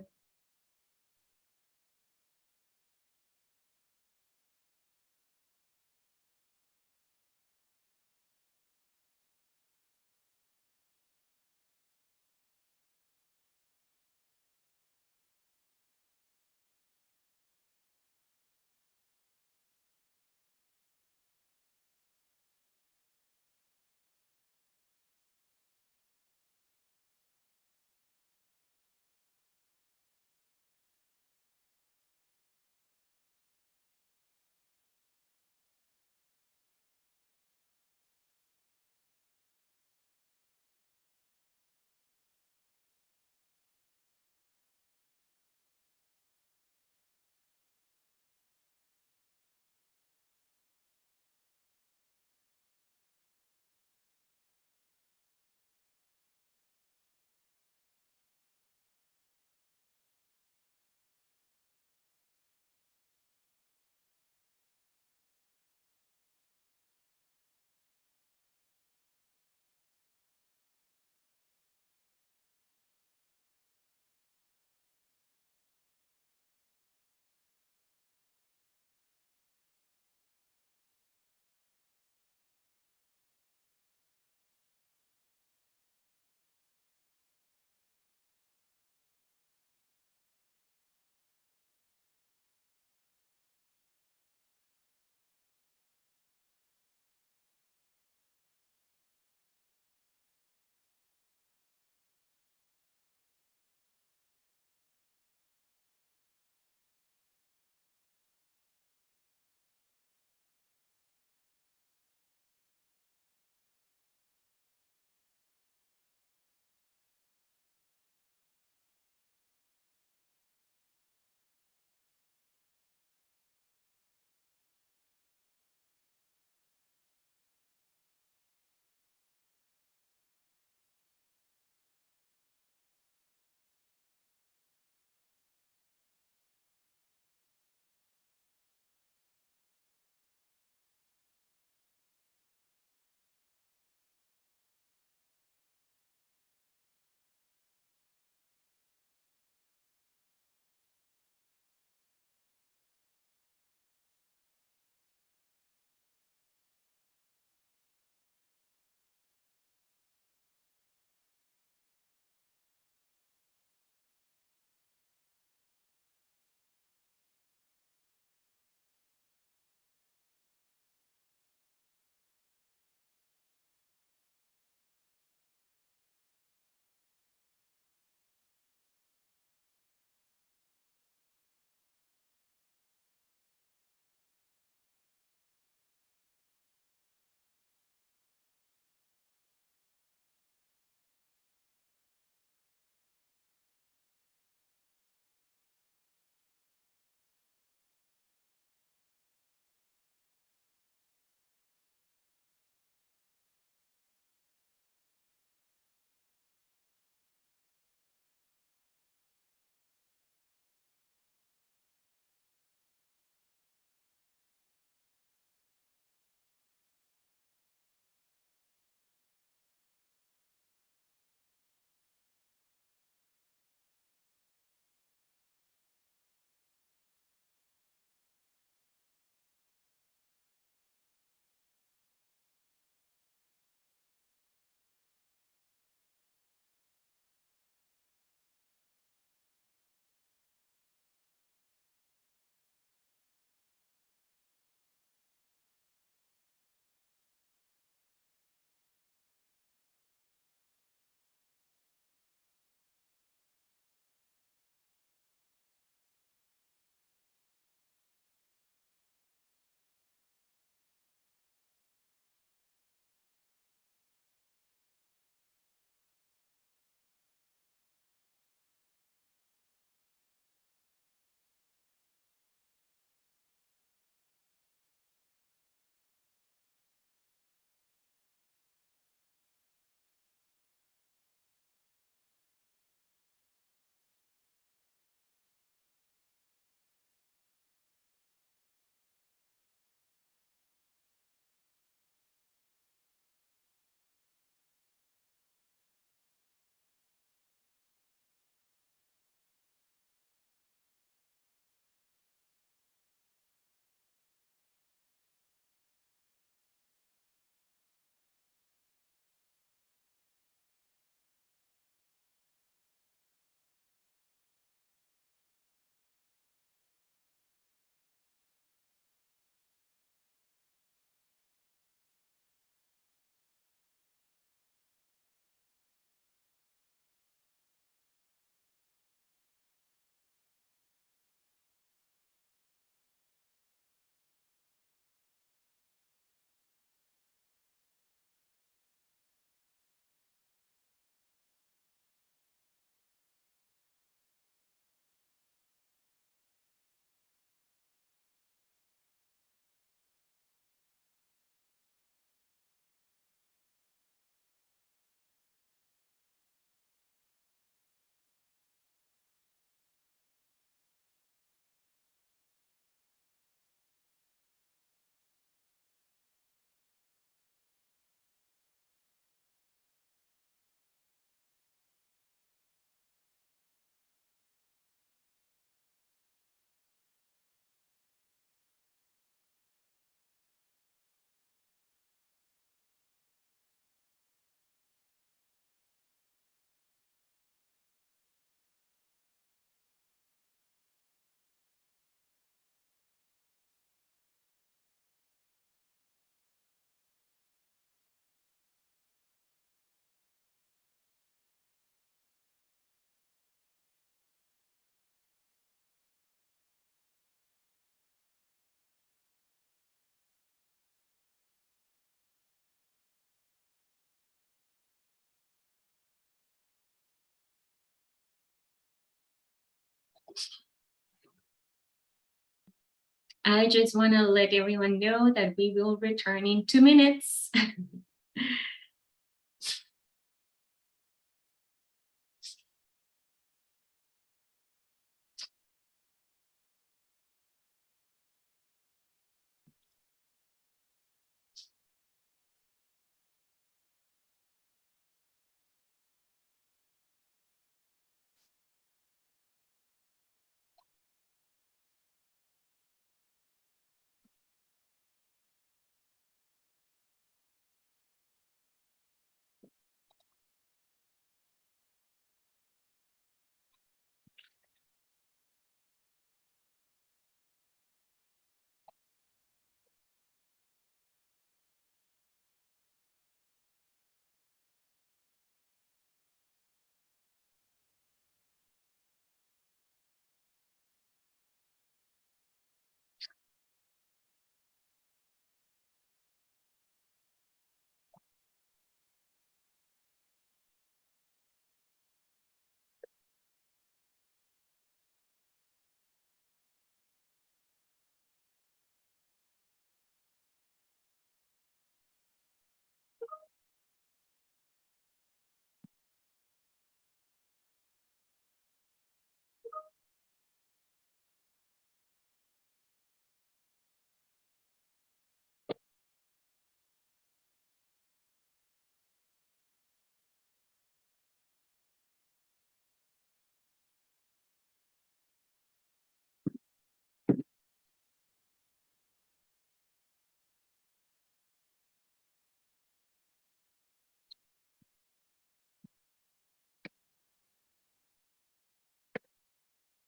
S2: I just want to let everyone know that we will return in 2 minutes.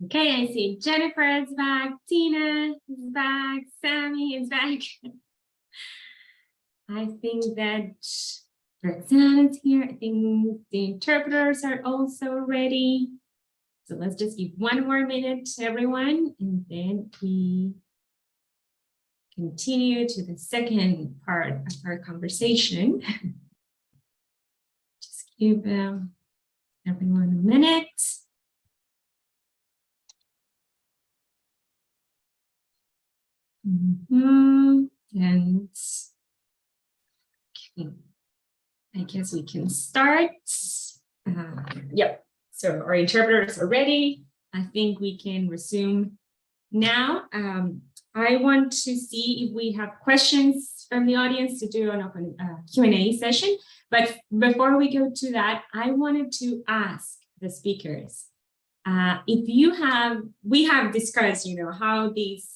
S2: Okay, I see Jennifer is back, Tina is back, Sammy is back. I think that Roxanne is here. I think the interpreters are also ready. So let's just give 1 more minute, everyone, and then we continue to the second part of our conversation. Just give everyone a minute. And okay, I guess we can start. Yep, so our interpreters are ready. I think we can resume now. I want to see if we have questions from the audience to do an open Q&A session. But before we go to that, I wanted to ask the speakers, if you have, we have discussed, how these,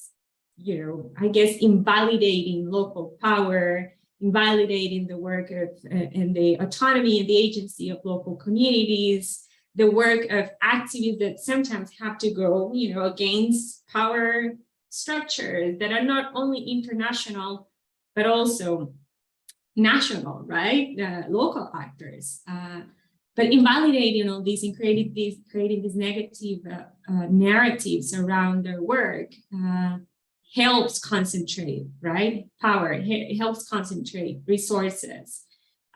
S2: I guess, invalidating local power, invalidating the work of and the autonomy and the agency of local communities, the work of activists that sometimes have to go, against power structures that are not only international, but also national, right? Local actors. But invalidating all these and creating these negative narratives around their work helps concentrate, right? Power, it helps concentrate resources,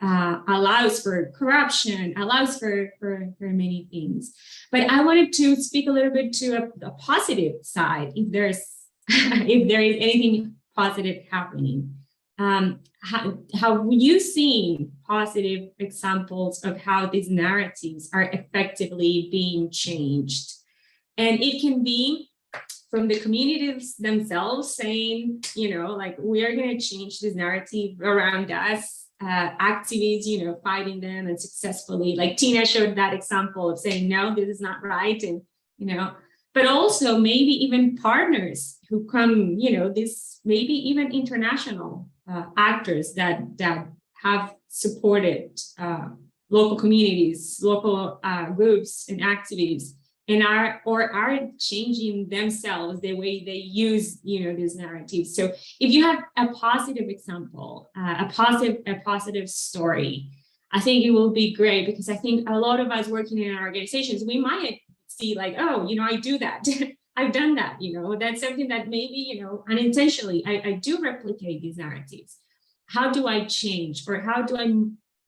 S2: allows for corruption, allows for many things. But I wanted to speak a little bit to a positive side, if there's if there is anything positive happening. Have you seen positive examples of how these narratives are effectively being changed? And it can be from the communities themselves saying, like, we are going to change this narrative around us, activists, fighting them and successfully, like Tina showed that example of saying, no, this is not right. And, but also maybe even partners who come, this maybe even international actors that have supported local communities, local groups and activities, and are changing themselves the way they use, these narratives. So if you have a positive example, a positive story, I think it will be great, because I think a lot of us working in our organizations, we might see like, oh, I do that. I've done that, that's something that maybe, unintentionally, I do replicate these narratives. How do I change, or how do I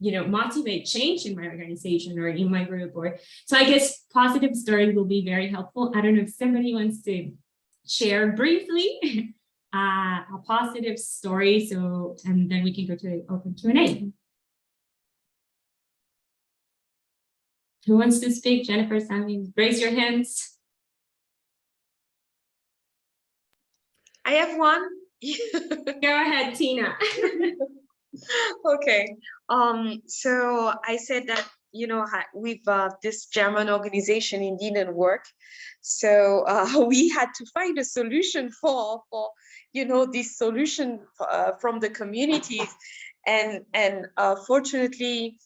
S2: motivate change in my organization or in my group. Or so I guess positive stories will be very helpful. I don't know if somebody wants to share briefly a positive story, and then we can go to open Q&A. Who wants to speak? Jennifer, Sammy, raise your hands.
S3: I have one.
S2: Go ahead, Tina.
S3: Okay. So I said that, with this German organization, it didn't work. So we had to find a solution for this solution from the communities. And fortunately,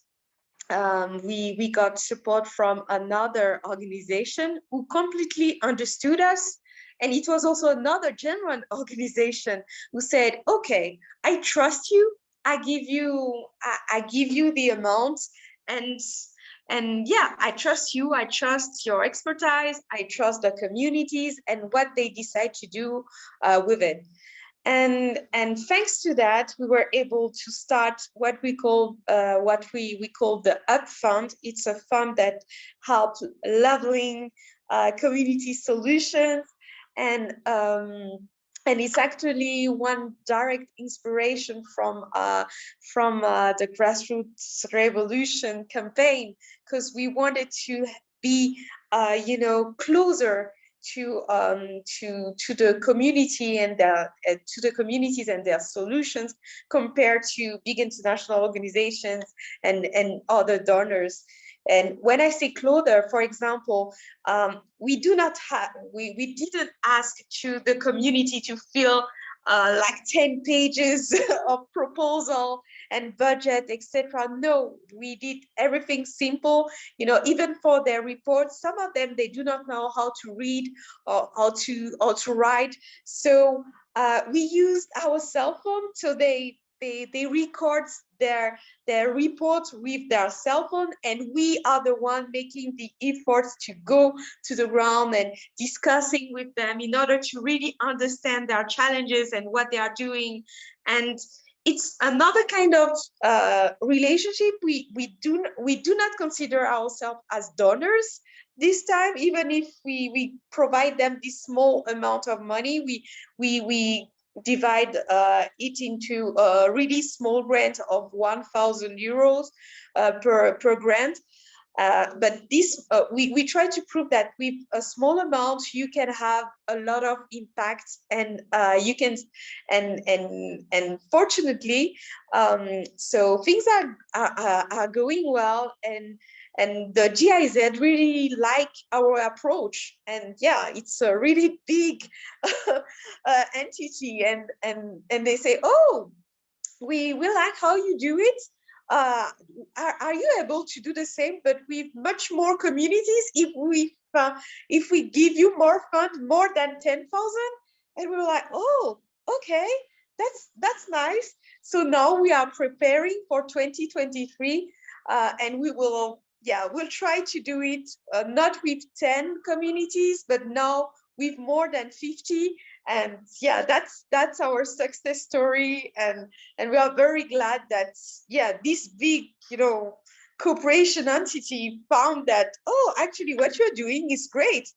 S3: we got support from another organization who completely understood us. And it was also another German organization who said, okay, I trust you. I give you the amount, and yeah, I trust you. I trust your expertise. I trust the communities and what they decide to do with it. And thanks to that, we were able to start what we call the Up Fund. It's a fund that helps leveling community solutions, and it's actually one direct inspiration from the grassroots revolution campaign, because we wanted to be closer to the community and to the communities and their solutions compared to big international organizations and other donors. And when I say closer, for example, we didn't ask to the community to fill like 10 pages of proposal and budget, etc. No, we did everything simple. Even for their reports, some of them, they do not know how to read or how to write. So we used our cell phone, so they record their reports with their cell phone, and we are the one making the efforts to go to the ground and discussing with them in order to really understand their challenges and what they are doing. And it's another kind of relationship. We do not consider ourselves as donors this time, even if we provide them this small amount of money. We divide it into a really small grant of 1,000 euros per grant. But this we try to prove that with a small amount you can have a lot of impact, and you can and fortunately so things are going well, and the GIZ really like our approach, and yeah, it's a really big entity, and they say, oh, we like how you do it. Are you able to do the same but with much more communities if we give you more funds, more than 10,000? And we were like, oh, okay, that's nice. So now we are preparing for 2023, and we'll try to do it not with 10 communities, but now with more than 50. And yeah, that's our success story, and we are very glad that this big corporation entity found that, oh, actually what you're doing is great,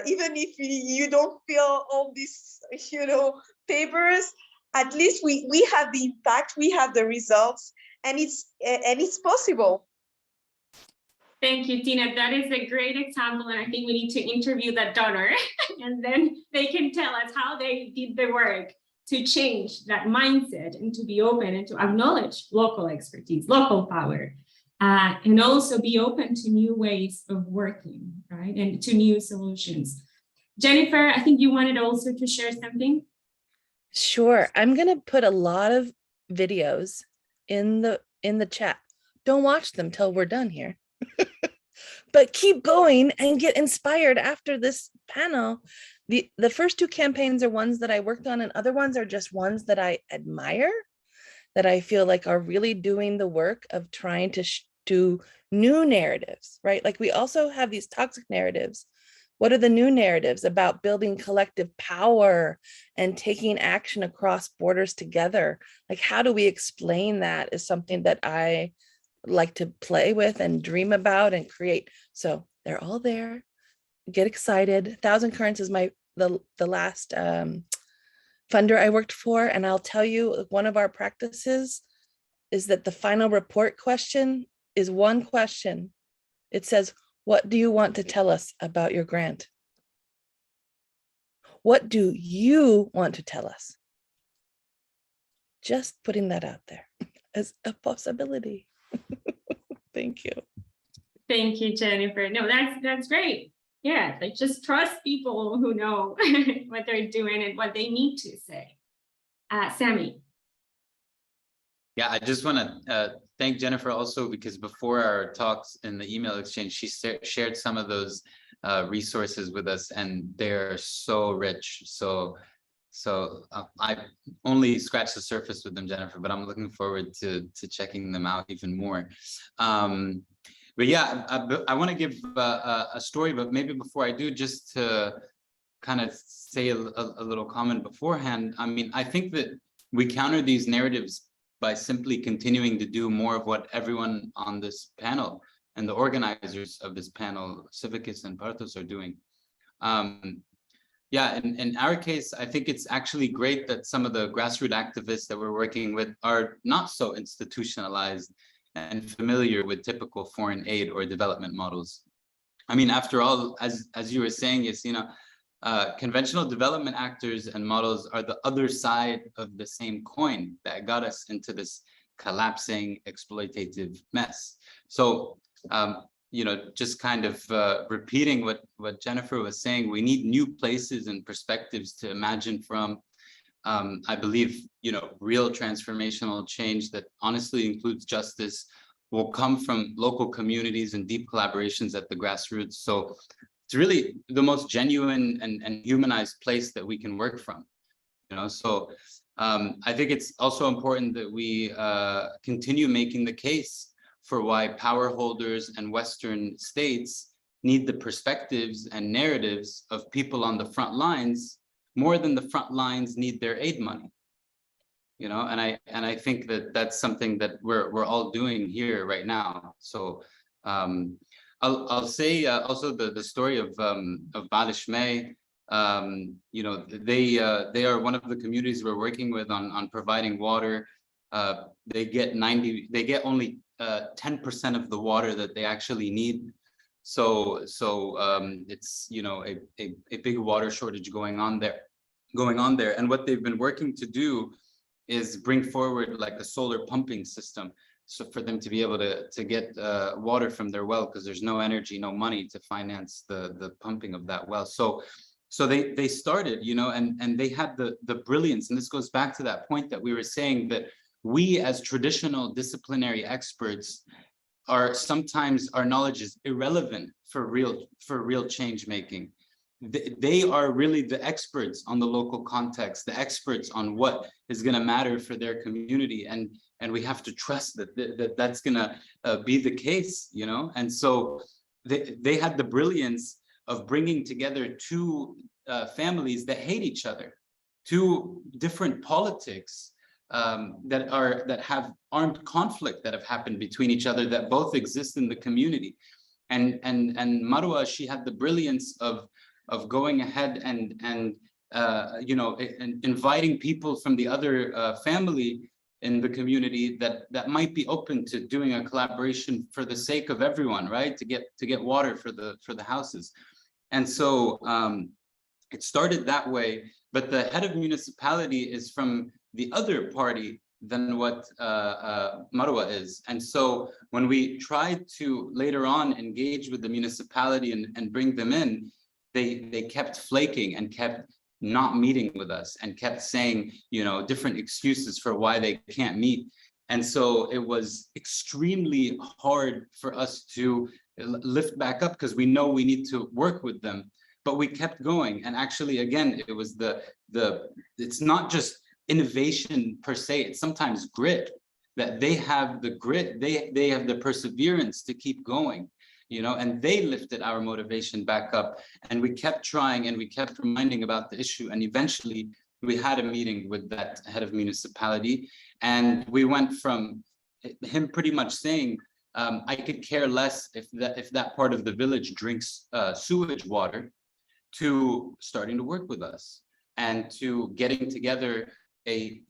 S3: even if you don't fill all these papers. At least we have the impact, we have the results, and it's possible.
S2: Thank you, Tina. That is a great example, and I think we need to interview that donor, and then they can tell us how they did the work to change that mindset and to be open and to acknowledge local expertise, local power, and also be open to new ways of working, right, and to new solutions. Jennifer, I think you wanted also to share something.
S4: Sure. I'm going to put a lot of videos in the chat. Don't watch them till we're done here. But keep going and get inspired after this panel. The first two campaigns are ones that I worked on, and other ones are just ones that I admire, that I feel like are really doing the work of trying to do new narratives, right? Like we also have these toxic narratives. What are the new narratives about building collective power and taking action across borders together? Like, how do we explain that is something that I like to play with and dream about and create. So they're all there. Get excited. 1,000 Currents is the last funder I worked for. And I'll tell you, one of our practices is that the final report question is one question. It says, what do you want to tell us about your grant? What do you want to tell us? Just putting that out there as a possibility. Thank you.
S2: Thank you, Jennifer. No, that's great. Yeah, like just trust people who know what they're doing and what they need to say. Sammy.
S5: Yeah, I just want to thank Jennifer also, because before our talks in the email exchange, she shared some of those resources with us, and they're so rich. So I only scratched the surface with them, Jennifer, but I'm looking forward to checking them out even more. But yeah, I want to give a story, but maybe before I do, just to kind of say a little comment beforehand. I mean, I think that we counter these narratives by simply continuing to do more of what everyone on this panel and the organizers of this panel, Civicus and Partos, are doing. Yeah, in our case, I think it's actually great that some of the grassroots activists that we're working with are not so institutionalized and familiar with typical foreign aid or development models. I mean, after all, as you were saying, Yassina, conventional development actors and models are the other side of the same coin that got us into this collapsing exploitative mess. So, you know, just kind of repeating what Jennifer was saying, we need new places and perspectives to imagine from. I believe, you know, real transformational change that honestly includes justice will come from local communities and deep collaborations at the grassroots. So it's really the most genuine and humanized place that we can work from, you know. So I think it's also important that we continue making the case for why power holders and Western states need the perspectives and narratives of people on the front lines more than the front lines need their aid money, you know. And I think that that's something that we're all doing here right now. So I'll say also the story of Balishme. You know, they are one of the communities we're working with on providing water. They get only 10% of the water that they actually need. So it's, you know, a big water shortage going on there. And what they've been working to do is bring forward like a solar pumping system, so for them to be able to get water from their well, because there's no energy, no money to finance the pumping of that well. So they started, you know, and they had the brilliance, and this goes back to that point that we were saying, that we as traditional disciplinary experts are sometimes, our knowledge is irrelevant for real change making. They are really the experts on the local context, the experts on what is going to matter for their community, and we have to trust that's going to be the case, you know. And so they had the brilliance of bringing together two families that hate each other, two different politics that have armed conflict that have happened between each other, that both exist in the community. And Marwa, she had the brilliance of going ahead and you know, inviting people from the other family in the community that might be open to doing a collaboration for the sake of everyone, right? To get water for the houses. And so it started that way, but the head of municipality is from the other party than what Marwa is. And so when we tried to later on engage with the municipality and bring them in, they kept flaking and kept not meeting with us and kept saying, you know, different excuses for why they can't meet. And so it was extremely hard for us to lift back up, because we know we need to work with them, but we kept going. And actually, again, it was it's not just innovation per se, it's sometimes grit, that they have the grit, they have the perseverance to keep going, you know, and they lifted our motivation back up, and we kept trying and we kept reminding about the issue. And eventually we had a meeting with that head of municipality, and we went from him pretty much saying, I could care less if that part of the village drinks sewage water, to starting to work with us and to getting together a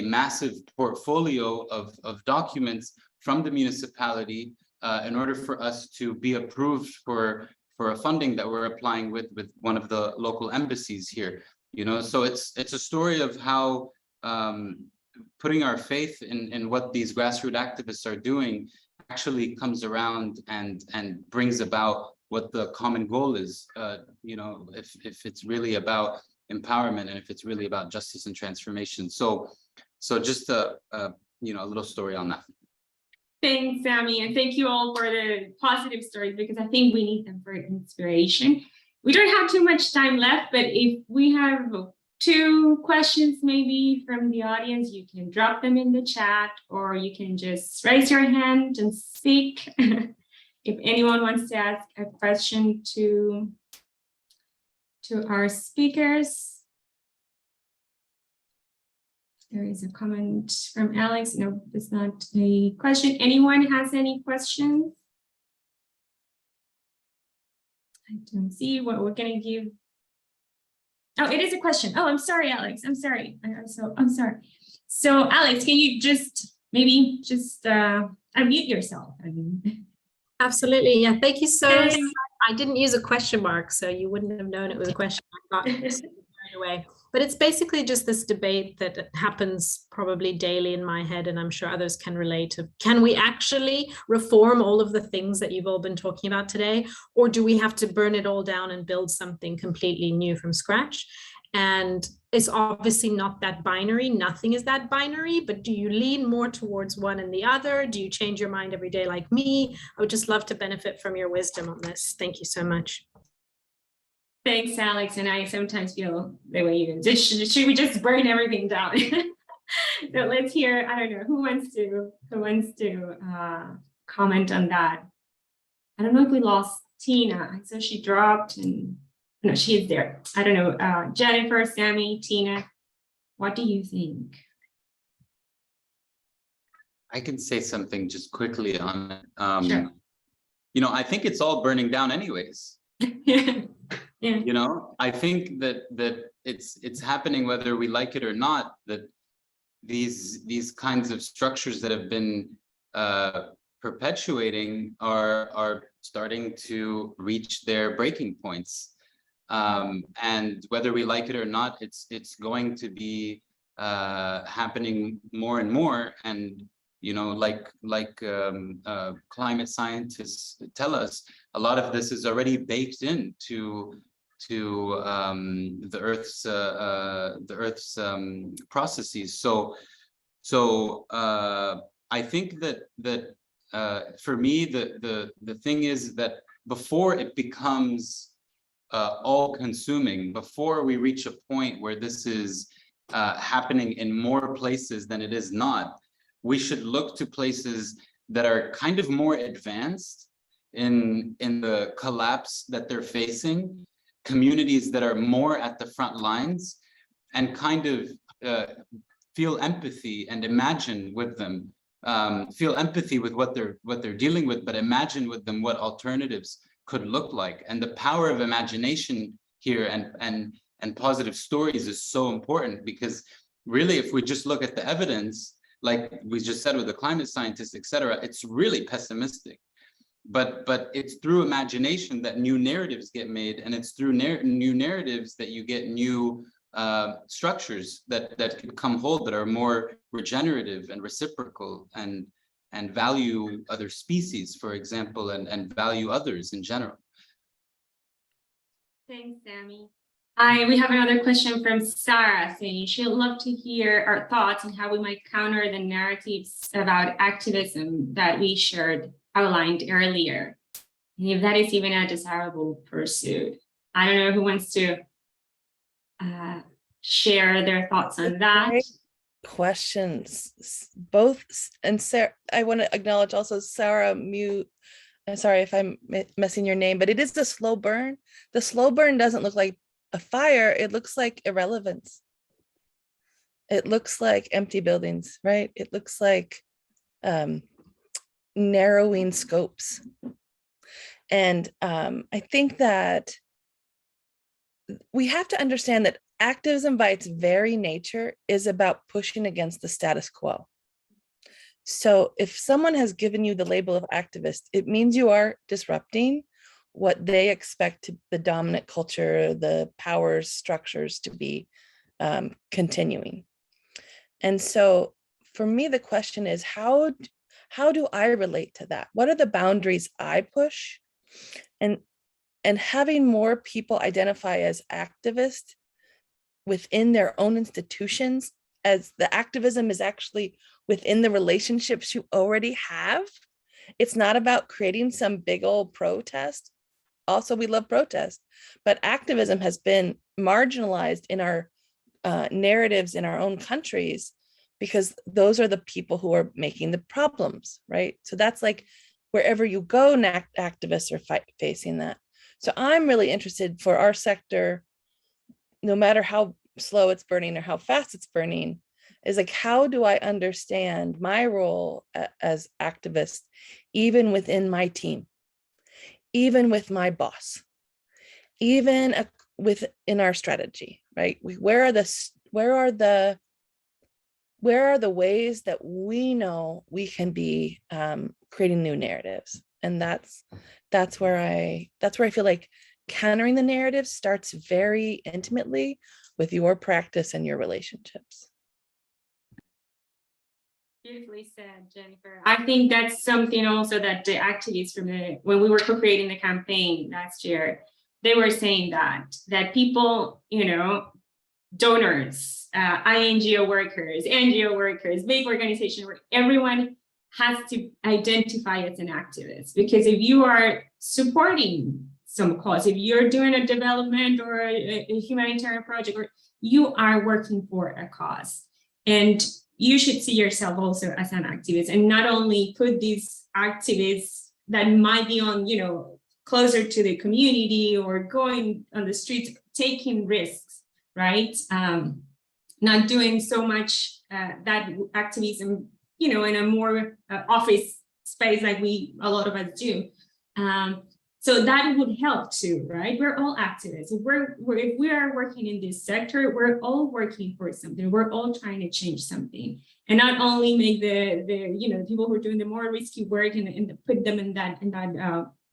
S5: massive portfolio of documents from the municipality in order for us to be approved for a funding that we're applying with one of the local embassies here. You know, so it's a story of how putting our faith in what these grassroots activists are doing actually comes around and brings about what the common goal is. You know, if it's really about empowerment and if it's really about justice and transformation. So just a you know, a little story on that.
S2: Thanks, Sammy, and thank you all for the positive stories, because I think we need them for inspiration. We don't have too much time left, but if we have 2 questions maybe from the audience, you can drop them in the chat, or you can just raise your hand and speak. If anyone wants to ask a question to our speakers. There is a comment from Alex. No, it's not a question. Anyone has any questions? I don't see what we're going to give. Oh, it is a question. Oh, I'm sorry, Alex. I'm sorry. I'm sorry. So, Alex, can you just maybe just unmute yourself?
S6: Absolutely. Yeah. Thank you so much.
S2: Hey.
S6: I didn't use a question mark, so you wouldn't have known it was a question. I got carried away. But it's basically just this debate that happens probably daily in my head, and I'm sure others can relate to. Can we actually reform all of the things that you've all been talking about today? Or do we have to burn it all down and build something completely new from scratch? And it's obviously not that binary. Nothing is that binary, but do you lean more towards one and the other? Do you change your mind every day like me? I would just love to benefit from your wisdom on this. Thank you so much.
S2: Thanks, Alex. And I sometimes feel the way you do. Should we just burn everything down? So let's hear, I don't know, who wants to comment on that? I don't know if we lost Tina. So she dropped, and no, she is there. I don't know. Jennifer, Sammy, Tina, what do you think?
S5: I can say something just quickly on it.
S2: Sure.
S5: You know, I think it's all burning down anyways.
S2: Yeah.
S5: You know, I think that it's happening whether we like it or not, that these kinds of structures that have been perpetuating are starting to reach their breaking points. And whether we like it or not, it's going to be happening more and more. And you know, like climate scientists tell us, a lot of this is already baked into the Earth's processes. So I think that for me, the thing is that before it becomes all-consuming, before we reach a point where this is happening in more places than it is not, we should look to places that are kind of more advanced in the collapse that they're facing, communities that are more at the front lines, and kind of feel empathy and imagine with them, feel empathy with what they're dealing with, but imagine with them what alternatives could look like. And the power of imagination here and positive stories is so important, because really, if we just look at the evidence, like we just said with the climate scientists, et cetera, it's really pessimistic. But it's through imagination that new narratives get made, and it's through new narratives that you get new structures that can come hold, that are more regenerative and reciprocal and value other species, for example, and value others in general.
S2: Thanks, Sammy. We have another question from Sarah saying she'd love to hear our thoughts on how we might counter the narratives about activism that we outlined earlier, and if that is even a desirable pursuit. I don't know who wants to share their thoughts on that.
S4: Great questions, both. And Sarah, I want to acknowledge also Sarah Mute. I'm sorry if I'm messing your name, but it is the slow burn. The slow burn doesn't look like a fire. It looks like irrelevance. It looks like empty buildings, right? It looks like narrowing scopes. And I think that we have to understand that activism by its very nature is about pushing against the status quo. So if someone has given you the label of activist, it means you are disrupting what they expect to the dominant culture, the power structures to be continuing. And so for me, the question is, how do I relate to that? What are the boundaries I push? And having more people identify as activists within their own institutions, as the activism is actually within the relationships you already have. It's not about creating some big old protest. Also, we love protest, but activism has been marginalized in our narratives in our own countries because those are the people who are making the problems, right? So that's like wherever you go, activists are facing that. So I'm really interested for our sector, no matter how slow it's burning or how fast it's burning, is like, how do I understand my role as activist, even within my team, even with my boss, even within our strategy, right? Where are the ways that we know we can be creating new narratives? And that's where I feel like countering the narrative starts very intimately with your practice and your relationships.
S2: Beautifully said, Jennifer. I think that's something also that the activists when we were co-creating the campaign last year, they were saying that people, donors, INGO workers, NGO workers, big organization work, everyone has to identify as an activist, because if you are supporting some cause, if you're doing a development or a humanitarian project, or you are working for a cause, and you should see yourself also as an activist, and not only put these activists that might be on, closer to the community or going on the streets, taking risks, right? Not doing so much that activism, in a more office space like a lot of us do. So that would help too, right? We're all activists. If we are working in this sector, we're all working for something. We're all trying to change something, and not only make the people who are doing the more risky work and put them in that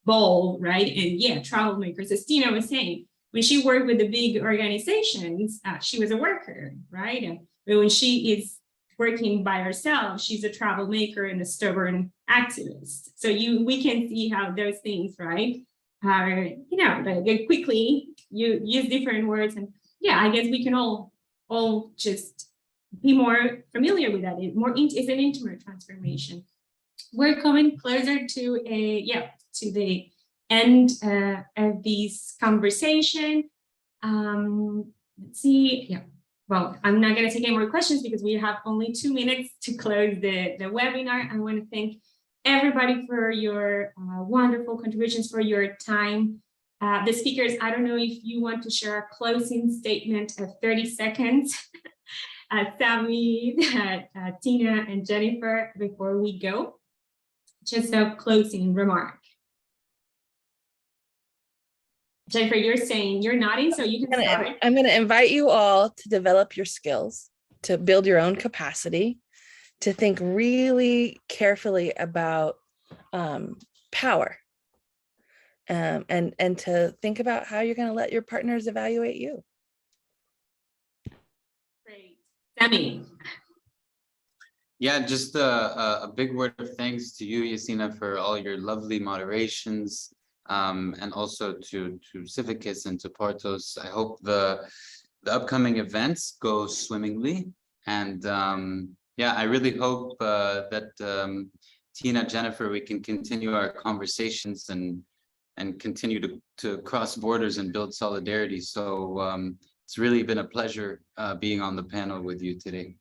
S2: bowl, right? And yeah, travel makers, as Tina was saying, when she worked with the big organizations, she was a worker, right? But when she is working by herself, she's a travel maker and a stubborn activist. So we can see how those things, right, are, like quickly you use different words, and yeah, I guess we can all just be more familiar with that. It's an intimate transformation. We're coming closer to the end of this conversation. Let's see. Yeah. Well, I'm not going to take any more questions because we have only 2 minutes to close the webinar. I want to thank everybody for your wonderful contributions, for your time. The speakers, I don't know if you want to share a closing statement of 30 seconds. Sami, Tina, and Jennifer, before we go. Just a closing remark. Jennifer, you're saying you're nodding, so you can start.
S4: I'm going to invite you all to develop your skills, to build your own capacity, to think really carefully about power, and to think about how you're going to let your partners evaluate you.
S2: Great. Sami.
S5: Yeah, just a big word of thanks to you, Yasina, for all your lovely moderations. And also to Civicus and to Partos. I hope the upcoming events go swimmingly. And yeah, I really hope that Tina, Jennifer, we can continue our conversations and continue to cross borders and build solidarity. So it's really been a pleasure being on the panel with you today.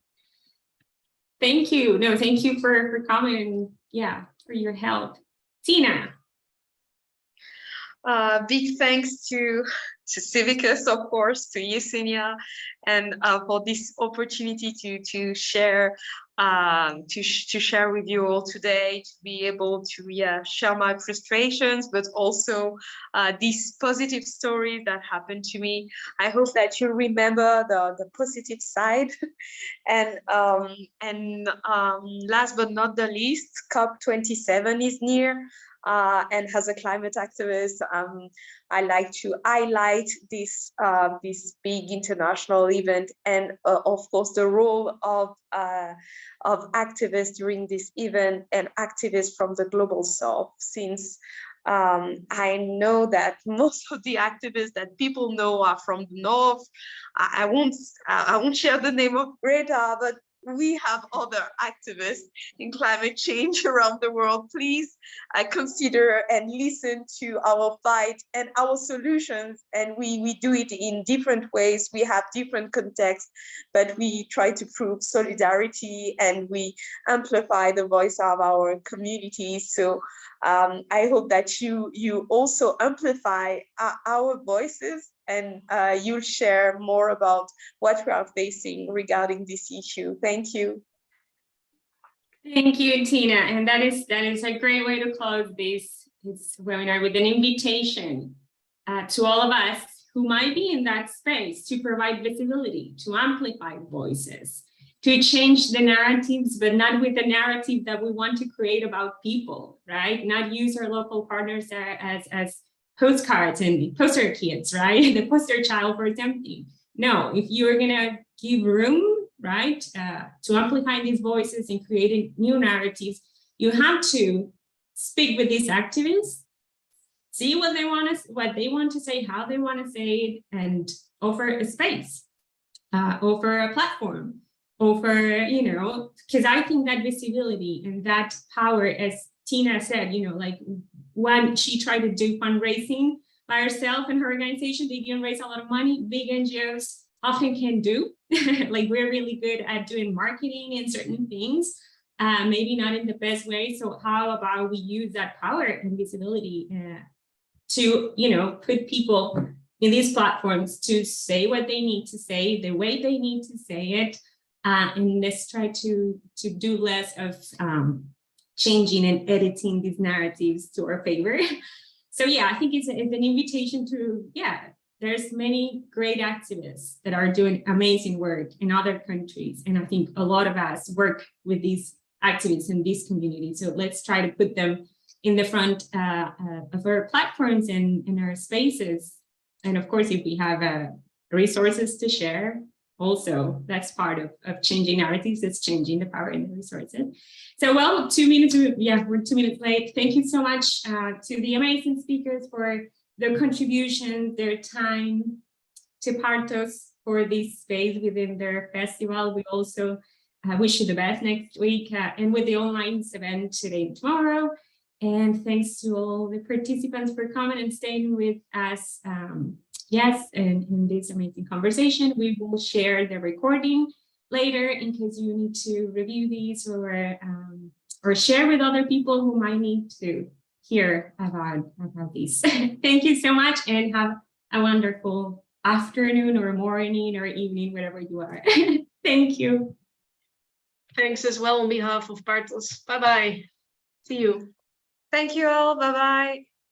S2: Thank you. No, thank you for coming, and yeah, for your help. Tina.
S3: Big thanks to Civicus, of course, to Yesenia, and for this opportunity to share to share with you all today, to be able to share my frustrations, but also these positive stories that happened to me. I hope that you remember the positive side. And last but not the least, COP27 is near. And as a climate activist, I like to highlight this big international event, and of course the role of activists during this event and activists from the global south. Since I know that most of the activists that people know are from the north. I won't share the name of Greta, but we have other activists in climate change around the world. Please consider and listen to our fight and our solutions. And we do it in different ways. We have different contexts, but we try to prove solidarity and we amplify the voice of our communities. So I hope that you also amplify our voices, and you'll share more about what we are facing regarding this issue. Thank you.
S2: Thank you, Tina. And that is a great way to close this webinar, with an invitation to all of us who might be in that space to provide visibility, to amplify voices, to change the narratives, but not with the narrative that we want to create about people, right? Not use our local partners as postcards and poster kids, right? The poster child for something. No, if you're gonna give room, right, to amplifying these voices and creating new narratives, you have to speak with these activists, see what they want to say, how they want to say it, and offer a space, offer a platform, offer, because I think that visibility and that power, as Tina said, like when she tried to do fundraising by herself and her organization, they didn't raise a lot of money. Big NGOs often can do. Like, we're really good at doing marketing and certain things, maybe not in the best way. So how about we use that power and visibility to, put people in these platforms to say what they need to say, the way they need to say it, and let's try to do less of changing and editing these narratives to our favor. So yeah, I think it's an invitation to, there's many great activists that are doing amazing work in other countries. And I think a lot of us work with these activists in these communities. So let's try to put them in the front of our platforms and in our spaces. And of course, if we have resources to share, also, that's part of changing narratives. It's changing the power and the resources. So, well, 2 minutes, we're 2 minutes late. Thank you so much to the amazing speakers for their contributions, their time, to Partos for this space within their festival. We also wish you the best next week and with the online event today and tomorrow. And thanks to all the participants for coming and staying with us. Yes, and in this amazing conversation, we will share the recording later in case you need to review these or share with other people who might need to hear about this. Thank you so much, and have a wonderful afternoon or morning or evening, wherever you are. Thank you.
S1: Thanks as well on behalf of Partos. Bye-bye. See you.
S3: Thank you all. Bye-bye.